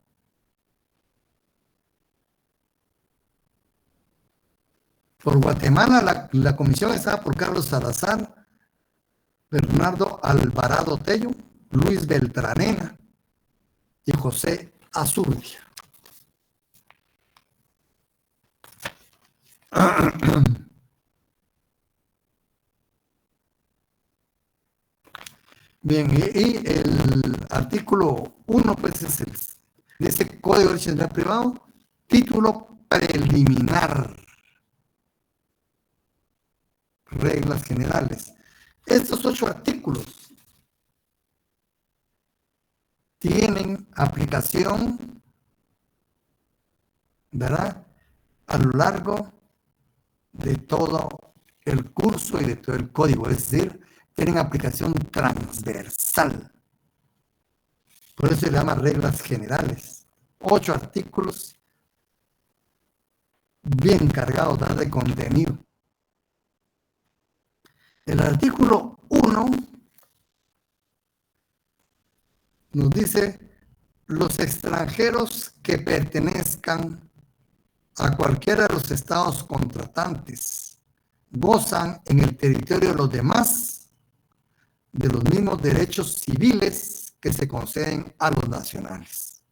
Por Guatemala, la comisión estaba por Carlos Salazar, Bernardo Alvarado Tello, Luis Beltranena y José Azurdia. Bien, y el artículo 1, pues es de ese Código de Derecho Internacional Privado, título preliminar. Reglas generales. Estos 8 artículos tienen aplicación, ¿verdad?, a lo largo de todo el curso y de todo el código, es decir, tienen aplicación transversal. Por eso se llama reglas generales. 8 artículos bien cargados de contenido. El artículo 1 nos dice: los extranjeros que pertenezcan a cualquiera de los estados contratantes gozan en el territorio de los demás de los mismos derechos civiles que se conceden a los nacionales.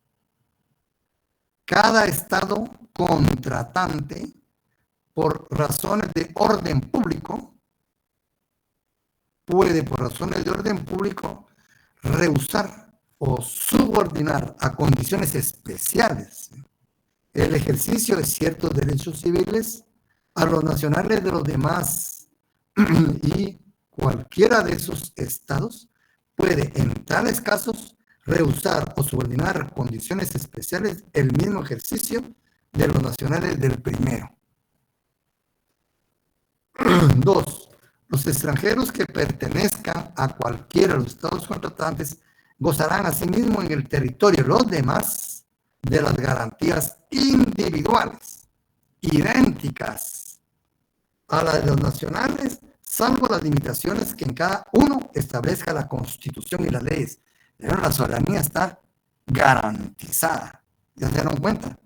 Cada estado contratante, por razones de orden público, puede, por razones de orden público, rehusar o subordinar a condiciones especiales el ejercicio de ciertos derechos civiles a los nacionales de los demás, y cualquiera de esos estados puede, en tales casos, rehusar o subordinar a condiciones especiales el mismo ejercicio de los nacionales del primero. 2. Los extranjeros que pertenezcan a cualquiera de los estados contratantes gozarán asimismo en el territorio de los demás de las garantías individuales idénticas a las de los nacionales, salvo las limitaciones que en cada uno establezca la Constitución y las leyes. Pero la soberanía está garantizada. ¿Ya se dieron cuenta?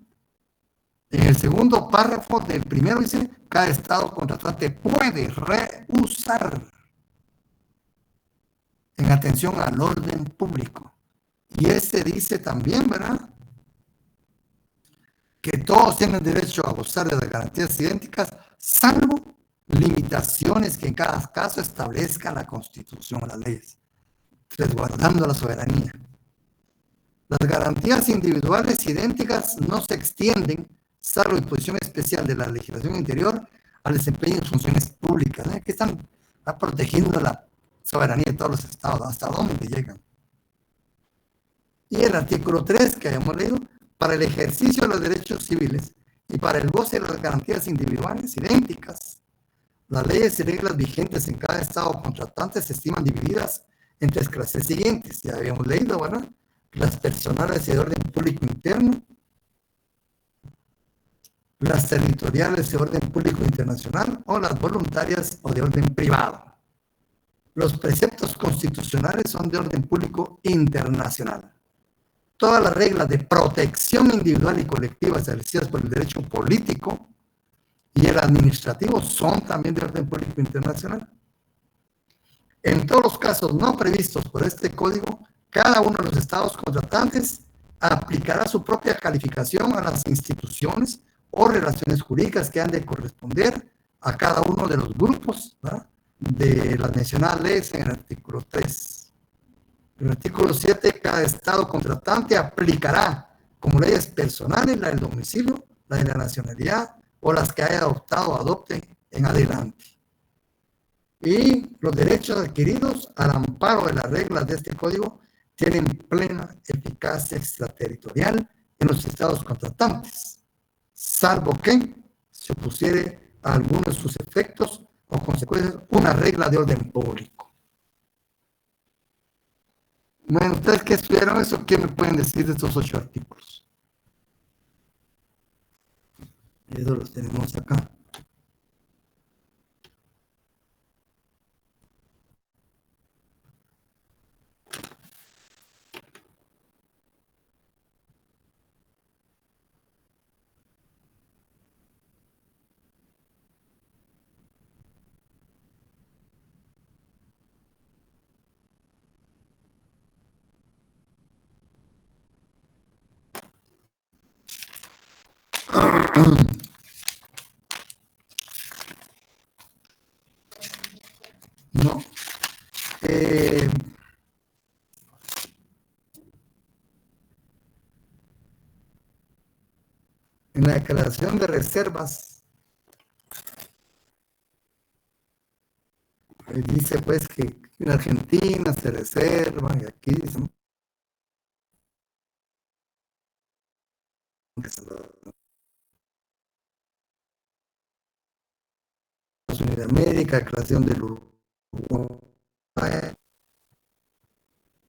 En el segundo párrafo del primero dice: cada estado contratante puede rehusar, en atención al orden público. Y este dice también, ¿verdad?, que todos tienen derecho a gozar de las garantías idénticas, salvo limitaciones que en cada caso establezca la Constitución o las leyes, resguardando la soberanía. Las garantías individuales idénticas no se extienden, salvo disposición especial de la legislación interior, al desempeño de funciones públicas, que están protegiendo la soberanía de todos los estados, hasta dónde llegan. Y el artículo 3 que habíamos leído: para el ejercicio de los derechos civiles y para el goce de las garantías individuales idénticas, las leyes y reglas vigentes en cada estado contratante se estiman divididas en 3 clases siguientes. Ya habíamos leído, ¿verdad?, las personales y de orden público interno, las territoriales de orden público internacional o las voluntarias o de orden privado. Los preceptos constitucionales son de orden público internacional. Todas las reglas de protección individual y colectiva establecidas por el derecho político y el administrativo son también de orden público internacional. En todos los casos no previstos por este código, cada uno de los estados contratantes aplicará su propia calificación a las instituciones o relaciones jurídicas que han de corresponder a cada uno de los grupos, ¿verdad?, de las mencionadas leyes en el artículo 3. En el artículo 7, cada estado contratante aplicará como leyes personales la del domicilio, la de la nacionalidad o las que haya adoptado o adopte en adelante. Y los derechos adquiridos al amparo de las reglas de este código tienen plena eficacia extraterritorial en los estados contratantes, salvo que se opusiere a alguno de sus efectos o consecuencias una regla de orden público. Bueno, ustedes que estudiaron eso, ¿qué me pueden decir de estos 8 artículos? Eso los tenemos acá. No. En la declaración de reservas dice pues que en Argentina se reserva, y aquí dicen Estados Unidos de América, declaración del Uruguay,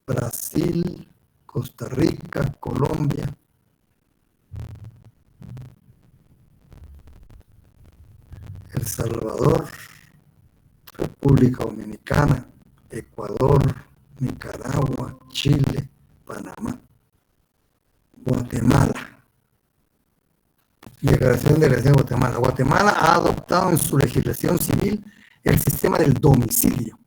Brasil, Costa Rica, Colombia, El Salvador, República Dominicana, Ecuador, Nicaragua, Chile, Panamá, Guatemala. Declaración de Relación de Guatemala. Guatemala ha adoptado en su legislación civil el sistema del domicilio.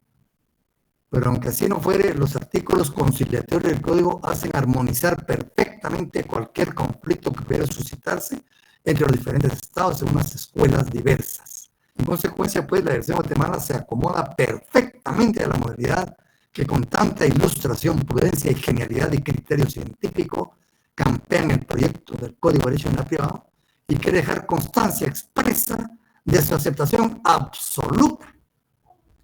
Pero aunque así no fuere, los artículos conciliatorios del Código hacen armonizar perfectamente cualquier conflicto que pudiera suscitarse entre los diferentes estados en unas escuelas diversas. En consecuencia, pues, la Dirección de Guatemala se acomoda perfectamente a la modalidad que con tanta ilustración, prudencia y genialidad y criterio científico campean el proyecto del Código de Derecho Nacional Privado y quiere dejar constancia expresa de su aceptación absoluta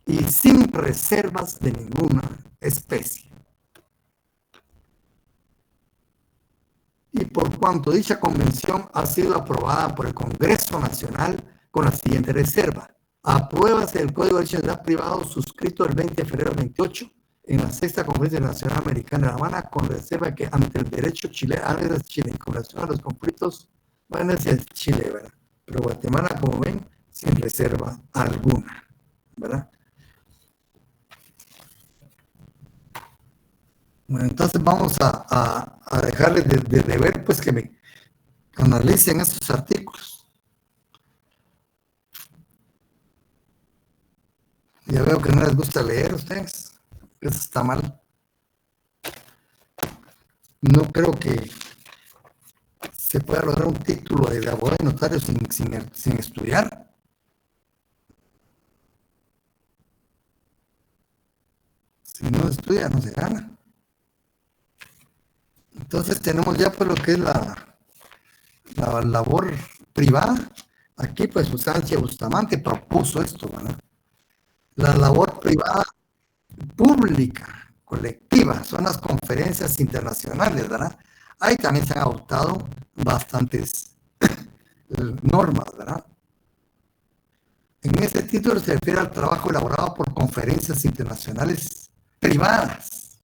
y sin reservas de ninguna especie. Y por cuanto dicha convención ha sido aprobada por el Congreso Nacional con la siguiente reserva: apruébase el Código de Derecho Nacional Privado suscrito el 20 de febrero del 28 en la Sexta Conferencia Nacional Americana de La Habana, con reserva que ante el derecho chileno, con relación a los conflictos, van a ser Chile, ¿verdad? Pero Guatemala, como ven, sin reserva alguna, ¿verdad? Bueno, entonces vamos a dejarles de deber, pues, que me analicen estos artículos. Ya veo que no les gusta leer a ustedes. Eso está mal. No creo que se pueda lograr un título de abogado y notario sin estudiar. Si no estudia, no se gana. Entonces tenemos ya pues lo que es la labor privada. Aquí pues Sánchez Bustamante propuso esto, ¿verdad? La labor privada pública, colectiva, son las conferencias internacionales, ¿verdad? Ahí también se han adoptado bastantes normas, ¿verdad? En este título se refiere al trabajo elaborado por conferencias internacionales privadas.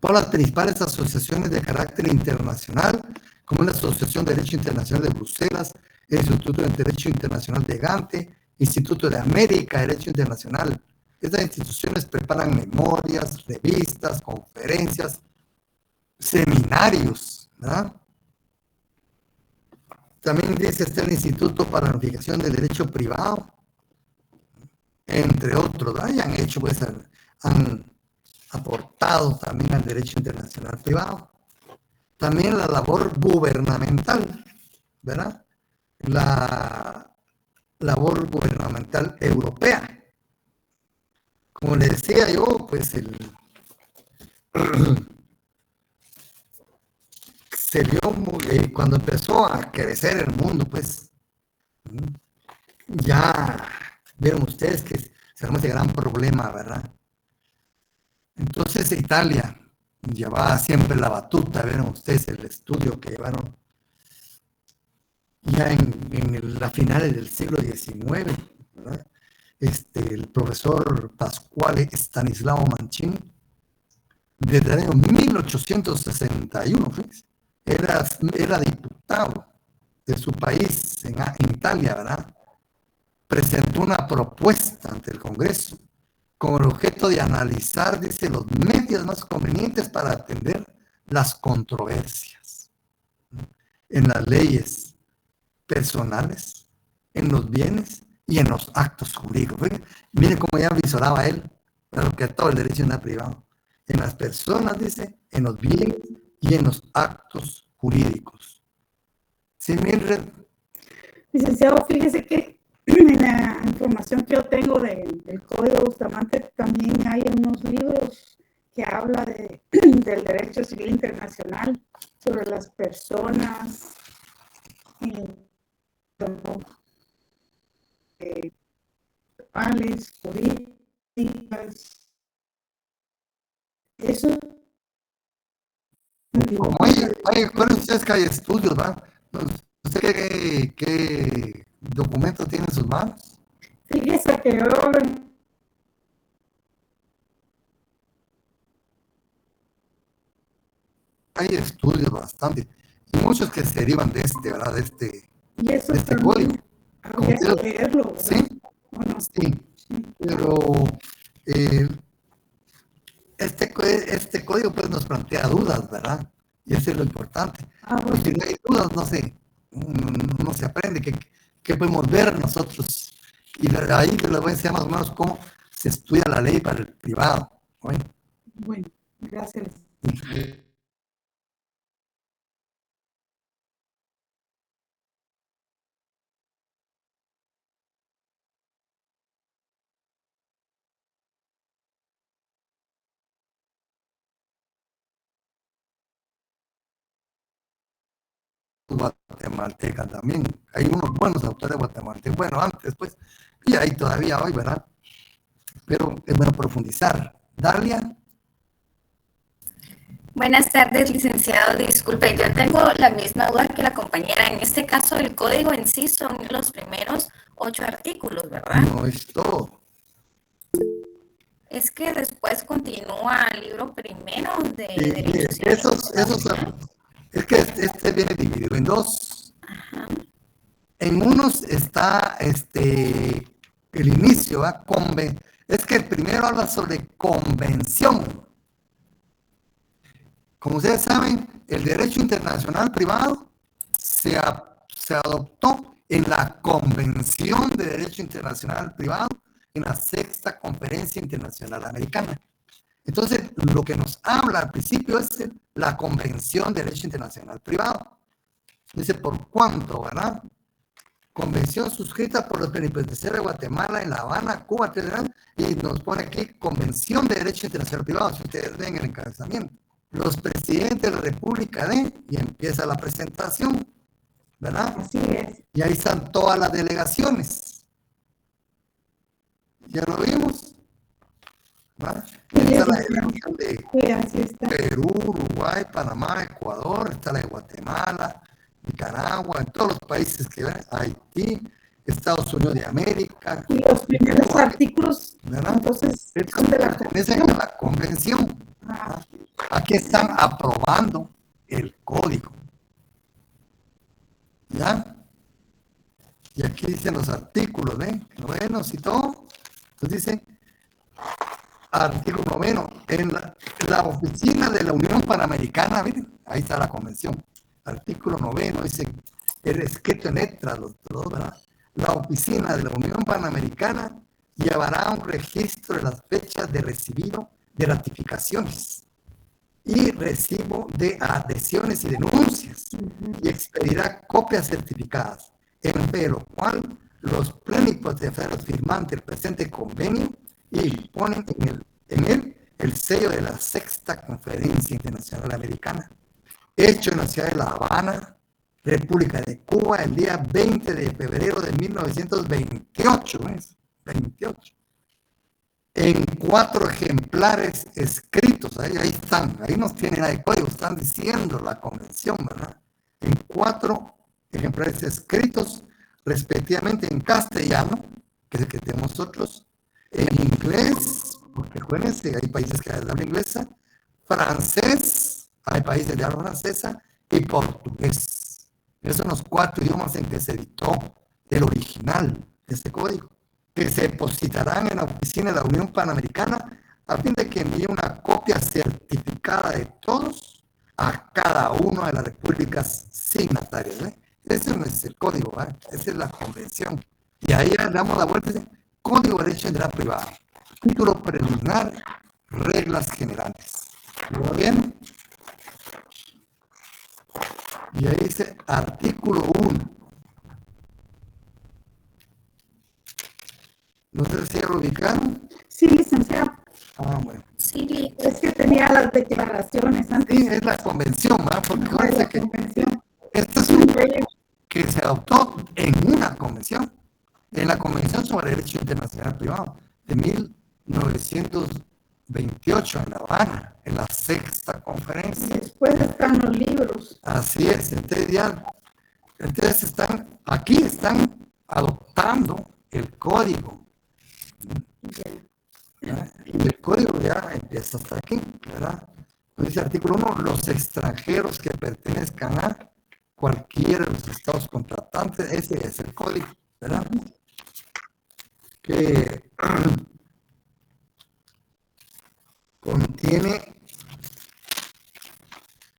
por las principales asociaciones de carácter internacional, como la Asociación de Derecho Internacional de Bruselas, el Instituto de Derecho Internacional de Gante, Instituto de América de Derecho Internacional. Estas instituciones preparan memorias, revistas, conferencias, seminarios, ¿verdad? También dice, está el Instituto para la Unificación del Derecho Privado, entre otros, ¿verdad? Y han hecho, pues, han aportado también al derecho internacional privado. También la labor gubernamental, ¿verdad? La labor gubernamental europea. Como le decía yo, pues se vio cuando empezó a crecer el mundo, pues ya vieron ustedes que se armó ese gran problema, ¿verdad? Entonces Italia llevaba siempre la batuta, vieron ustedes el estudio que llevaron ya en las finales del siglo XIX, ¿verdad? El profesor Pasquale Stanislao Mancini, desde el año 1861, fíjense, era diputado de su país en Italia, ¿verdad? Presentó una propuesta ante el Congreso con el objeto de analizar, dice, los medios más convenientes para atender las controversias en las leyes personales, en los bienes y en los actos jurídicos. Miren cómo ya visoraba él, claro que todo el derecho no es privado. En las personas, dice, en los bienes y en los actos jurídicos. ¿Sí, Mildred? Licenciado, fíjese que en la información que yo tengo del Código Bustamante también hay unos libros que habla del derecho civil internacional sobre las personas jurídicas. Eso. Como recuerden ustedes que hay estudios, ¿verdad? ¿Usted qué documento tiene en sus manos? Fíjese que yo hay estudios bastante, y muchos que se derivan de ¿verdad? De este código. Habría que leerlo, ¿verdad? Sí, bueno, sí, pero este código pues nos plantea dudas, ¿verdad? Y eso es lo importante. Pues si no hay dudas, no se aprende. ¿Qué podemos ver nosotros? Y ahí les voy a enseñar más o menos cómo se estudia la ley para el privado. Bueno, gracias. Guatemalteca también. Hay unos buenos autores guatemaltecos. Bueno, antes, pues, y ahí todavía hoy, ¿verdad? Pero es bueno profundizar. Dalia. Buenas tardes, licenciado. Disculpe, yo tengo la misma duda que la compañera. En este caso, el código en sí son los primeros 8 artículos, ¿verdad? No es todo. Es que después continúa el libro primero de Derecho Civil. Es que este viene dividido en dos. Ajá. En unos está el inicio, ¿verdad? Es que el primero habla sobre convención. Como ustedes saben, el derecho internacional privado se adoptó en la Convención de Derecho Internacional Privado, en la 6ª Conferencia Internacional Americana. Entonces, lo que nos habla al principio es la Convención de Derecho Internacional Privado. Dice, ¿por cuánto, verdad? Convención suscrita por los plenipotenciarios de Guatemala en La Habana, Cuba, etc. Y nos pone aquí Convención de Derecho Internacional Privado, si ustedes ven el encabezamiento. Los presidentes de la República y empieza la presentación, ¿verdad? Así es. Y ahí están todas las delegaciones. ¿Ya lo vimos? ¿verdad? Está la delegación de Perú, Uruguay, Panamá, Ecuador, está la de Guatemala, Nicaragua, en todos los países que ven, Haití, Estados Unidos de América. Y los primeros artículos, ¿verdad? entonces, pertenecen a la convención. Ah. ¿A aquí están aprobando el código. ¿Ya? Y aquí dicen los artículos, ¿ven? Novenos y todo. Entonces dice, artículo 9, en la oficina de la Unión Panamericana, miren, ahí está la convención. Artículo 9, dice, el escrito en letras, los dos, ¿verdad? La oficina de la Unión Panamericana llevará un registro de las fechas de recibido de ratificaciones y recibo de adhesiones y denuncias y expedirá copias certificadas, en fe de lo cual los plenipotenciarios firmantes del presente convenio y ponen en él el sello de la Sexta Conferencia Internacional Americana, hecho en la ciudad de La Habana, República de Cuba, el día 20 de febrero de 1928, ¿ves? 28. En 4 ejemplares escritos, ahí están, ahí nos tienen el código, están diciendo la convención, ¿verdad? En 4 ejemplares escritos, respectivamente en castellano, que es el que tenemos nosotros, en inglés, porque acuérdense, hay países que hablan inglesa, francés, hay países de habla francesa, y portugués. Esos son los 4 idiomas en que se editó el original de este código, que se depositarán en la oficina de la Unión Panamericana a fin de que envíe una copia certificada de todos a cada una de las repúblicas signatarias. Ese no es el código, esa es la convención. Y ahí le damos la vuelta, dice, Código de Derecho General Privado, título preliminar, reglas generales. ¿Lo bien? Y ahí dice artículo 1. No sé si ya lo ubicaron. Sí, licenciado. Ah, bueno. Sí, Es que tenía las declaraciones antes. Sí, es la convención, ¿verdad? Porque de acuérdense la que convención. este es un que se adoptó en una convención, en la Convención sobre Derecho Internacional Privado de 1928 en La Habana, en la Sexta Conferencia. Después están los libros. Así es, entonces están adoptando el código. El código ya empieza hasta aquí, ¿verdad? Dice artículo 1, los extranjeros que pertenezcan a cualquiera de los estados contratantes, ese es el código, ¿verdad? Que contiene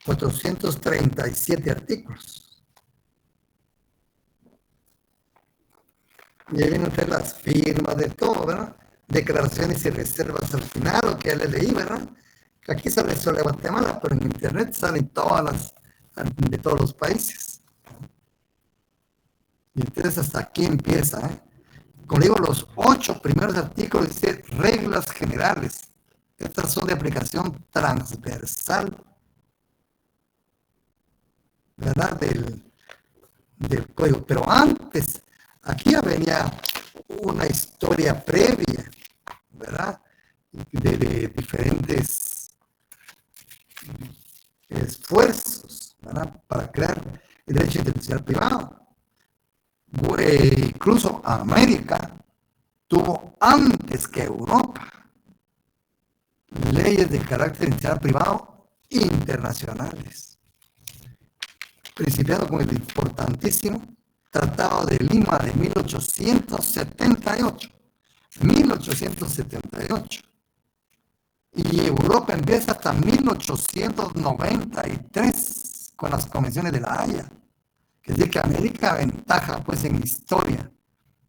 437 artículos. Y ahí vienen las firmas de todo, ¿verdad? Declaraciones y reservas al final, lo que ya le leí, ¿verdad? Aquí sale solo de Guatemala, pero en internet salen todas de todos los países. Y entonces hasta aquí empieza, ¿eh? Como digo, los 8 primeros artículos dicen reglas generales. Estas son de aplicación transversal, ¿verdad? Del código. Pero antes, aquí ya venía una historia previa, ¿verdad? De diferentes esfuerzos, ¿verdad? Para crear el derecho internacional privado. Incluso América tuvo antes que Europa leyes de carácter internacional privado internacionales, principiando con el importantísimo Tratado de Lima de 1878. Y Europa empieza hasta 1893 con las convenciones de La Haya. Es decir, que América aventaja pues en historia,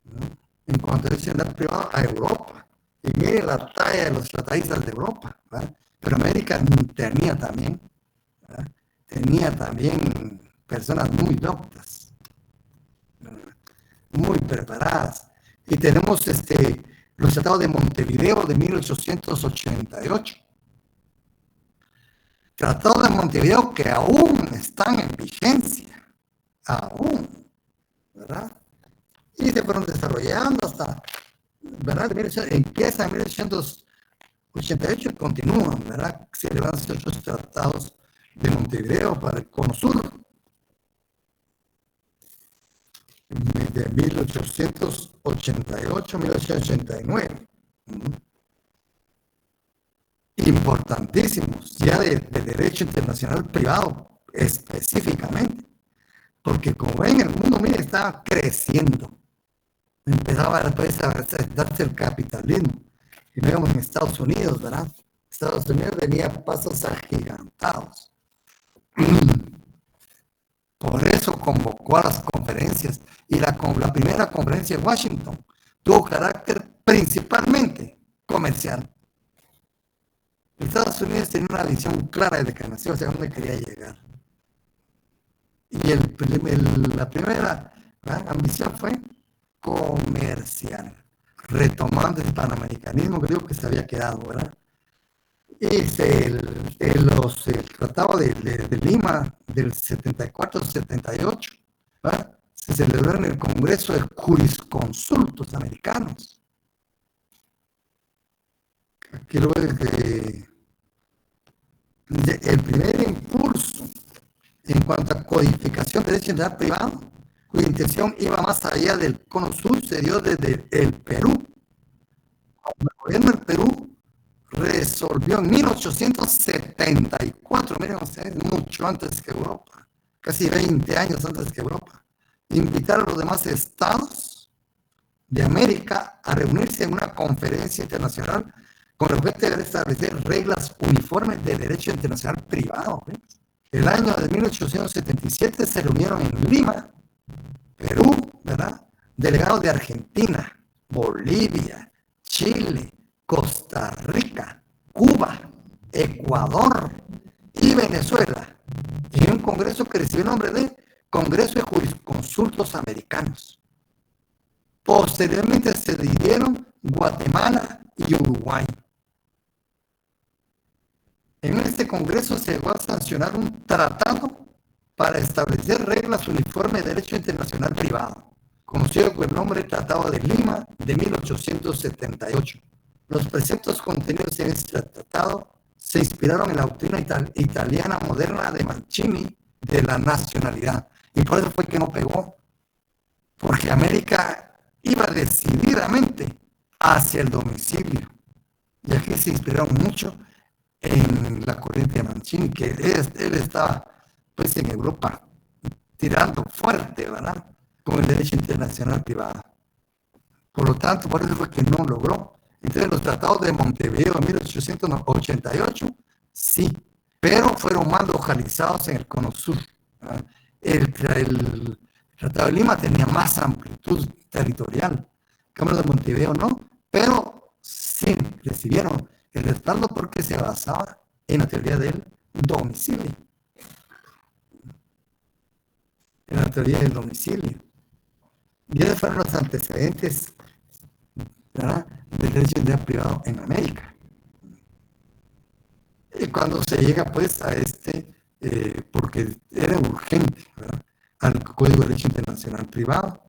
¿no? En cuanto a derecho privado a Europa. Y mire la talla de los tratadistas de Europa, ¿verdad? Pero América tenía también, ¿verdad? Tenía también personas muy doctas, ¿verdad? Muy preparadas. Y tenemos los tratados de Montevideo de 1888. Tratados de Montevideo que aún están en vigencia. Aún, ¿verdad? Y se fueron desarrollando hasta, ¿verdad? Empieza en 1888 y continúan, ¿verdad? Se levantan otros tratados de Montevideo para el Cono Sur de 1888 a 1889. importantísimos, ya de derecho internacional privado específicamente, porque como ven, el mundo, mire, estaba creciendo, empezaba después a darse el capitalismo, y vemos en Estados Unidos, ¿verdad? Estados Unidos venía a pasos agigantados. Por eso convocó a las conferencias, y la primera conferencia de Washington tuvo carácter principalmente comercial. Estados Unidos tenía una visión clara desde que nació hacia dónde quería llegar. Y la primera ambición fue comercial, retomando el panamericanismo que digo que se había quedado, ¿verdad? Y el Tratado de Lima del 74-78, ¿verdad? Se celebró en el Congreso de Jurisconsultos Americanos. Aquí lo ves el primer impulso en cuanto a codificación de derecho internacional privado, cuya intención iba más allá del Cono Sur, se dio desde el Perú. El gobierno del Perú resolvió en 1874, miren ustedes, mucho antes que Europa, casi 20 años antes que Europa, invitar a los demás estados de América a reunirse en una conferencia internacional con el objeto de establecer reglas uniformes de derecho internacional privado. El año de 1877 se reunieron en Lima, Perú, ¿verdad? Delegados de Argentina, Bolivia, Chile, Costa Rica, Cuba, Ecuador y Venezuela, en un congreso que recibió el nombre de Congreso de Jurisconsultos Americanos. Posteriormente se dividieron Guatemala y Uruguay. En este congreso se llegó a sancionar un tratado para establecer reglas uniformes de derecho internacional privado, conocido con el nombre Tratado de Lima de 1878. Los preceptos contenidos en este tratado se inspiraron en la doctrina italiana moderna de Mancini de la nacionalidad, y por eso fue que no pegó, porque América iba decididamente hacia el domicilio, y aquí se inspiraron mucho en la corriente de Mancini, que él estaba pues en Europa tirando fuerte, ¿verdad?, con el derecho internacional privado. Por lo tanto, por eso fue que no logró. Entonces, los tratados de Montevideo en 1888, sí, pero fueron más localizados en el Cono Sur. El Tratado de Lima tenía más amplitud territorial. El Cámara de Montevideo no, pero sí recibieron el respaldo porque se basaba en la teoría del domicilio. En la teoría del domicilio. Y esos fueron los antecedentes, ¿verdad?, del derecho internacional privado en América. Y cuando se llega pues a porque era urgente, ¿verdad?, al Código de Derecho Internacional Privado.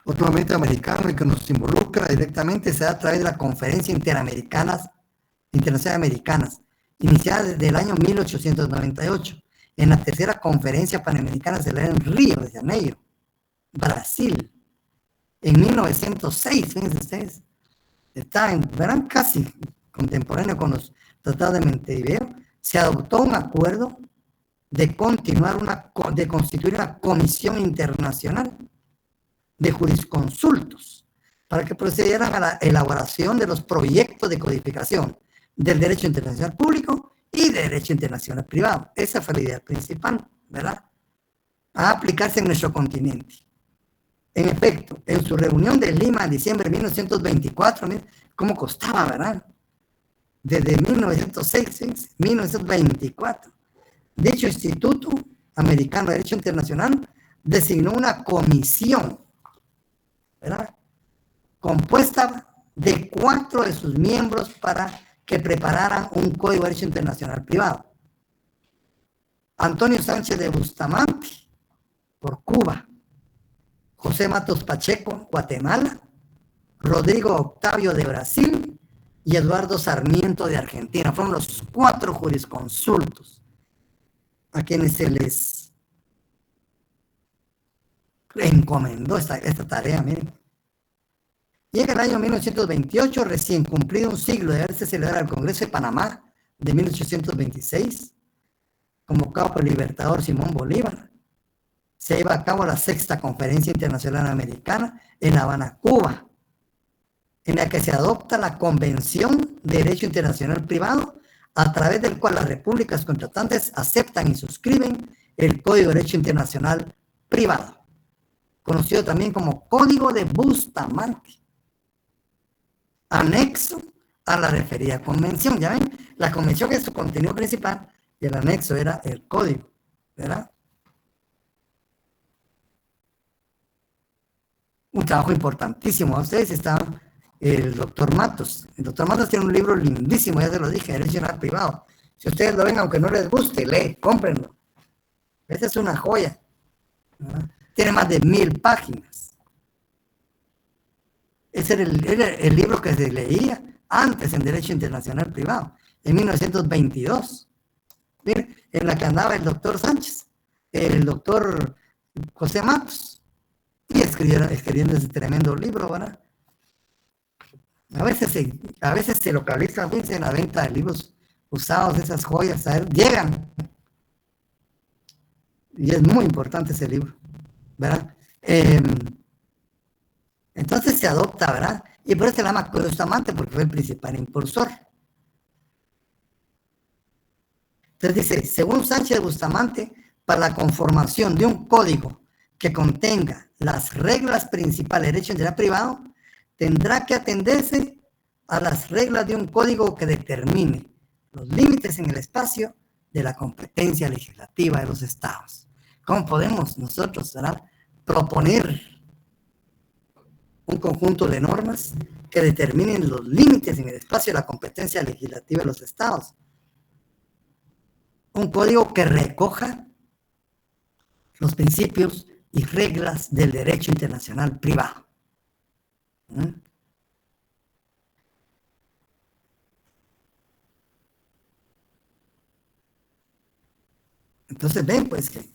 Otro momento americano en que nos involucra directamente se da a través de la Conferencia Internacional Americanas, iniciada desde el año 1898, en la tercera conferencia panamericana celebrada en Río de Janeiro, Brasil. En 1906, fíjense ustedes, verán casi contemporáneo con los tratados de Montevideo, se adoptó un acuerdo de constituir una comisión internacional de jurisconsultos para que procedieran a la elaboración de los proyectos de codificación del derecho internacional público y de derecho internacional privado. Esa fue la idea principal, ¿verdad?, a aplicarse en nuestro continente. En efecto, en su reunión de Lima en diciembre de 1924, miren cómo costaba, ¿verdad?, desde 1906, 1924, dicho Instituto Americano de Derecho Internacional designó una comisión, ¿verdad?, compuesta de 4 de sus miembros para que prepararan un Código de Derecho Internacional Privado. Antonio Sánchez de Bustamante, por Cuba; José Matos Pacheco, Guatemala; Rodrigo Octavio, de Brasil; y Eduardo Sarmiento, de Argentina. Fueron los 4 jurisconsultos a quienes se les encomendó esta tarea, miren. Y en el año 1928, recién cumplido un siglo de haberse celebrado el Congreso de Panamá de 1826, convocado por el libertador Simón Bolívar, se lleva a cabo la 6ª Conferencia Internacional Americana en La Habana, Cuba, en la que se adopta la Convención de Derecho Internacional Privado, a través del cual las repúblicas contratantes aceptan y suscriben el Código de Derecho Internacional Privado, conocido también como Código de Bustamante, anexo a la referida convención. Ya ven, la convención es su contenido principal y el anexo era el código, ¿verdad? Un trabajo importantísimo. Ustedes estaban el doctor Matos. El doctor Matos tiene un libro lindísimo, ya se lo dije, Derecho Internacional Privado. Si ustedes lo ven, aunque no les guste, cómprenlo. Esta es una joya, ¿verdad? Tiene más de 1000 páginas. Ese era el libro que se leía antes en Derecho Internacional Privado, en 1922. Miren, en la que andaba el doctor Sánchez, el doctor José Matos, y escribiendo ese tremendo libro, ¿verdad? A veces se localizan, fíjense, en la venta de libros usados, esas joyas, a ver, llegan. Y es muy importante ese libro, ¿verdad? Entonces se adopta, ¿verdad? Y por eso se llama Código Bustamante, porque fue el principal impulsor. Entonces dice, según Sánchez Bustamante, para la conformación de un código que contenga las reglas principales de derecho internacional privado, tendrá que atenderse a las reglas de un código que determine los límites en el espacio de la competencia legislativa de los estados. ¿Cómo podemos nosotros, ¿verdad?, proponer un conjunto de normas que determinen los límites en el espacio de la competencia legislativa de los estados? Un código que recoja los principios y reglas del derecho internacional privado. Entonces ven pues que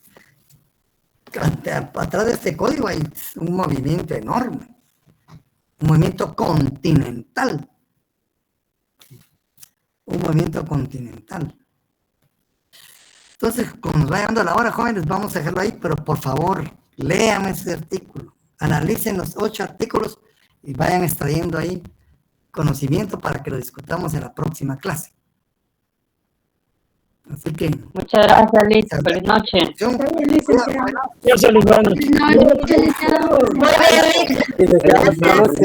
atrás de este código hay un movimiento enorme, un movimiento continental, Entonces, como nos va llegando la hora, jóvenes, vamos a dejarlo ahí, pero por favor, léame ese artículo, analicen los 8 artículos y vayan extrayendo ahí conocimiento para que lo discutamos en la próxima clase. Así que... Muchas gracias, Liz. Feliz noche. Yo soy Luis Bueno.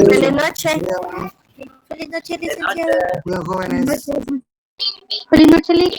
Feliz noche. Feliz noche, licenciado. Cuidado, jóvenes. Feliz noche, Liz.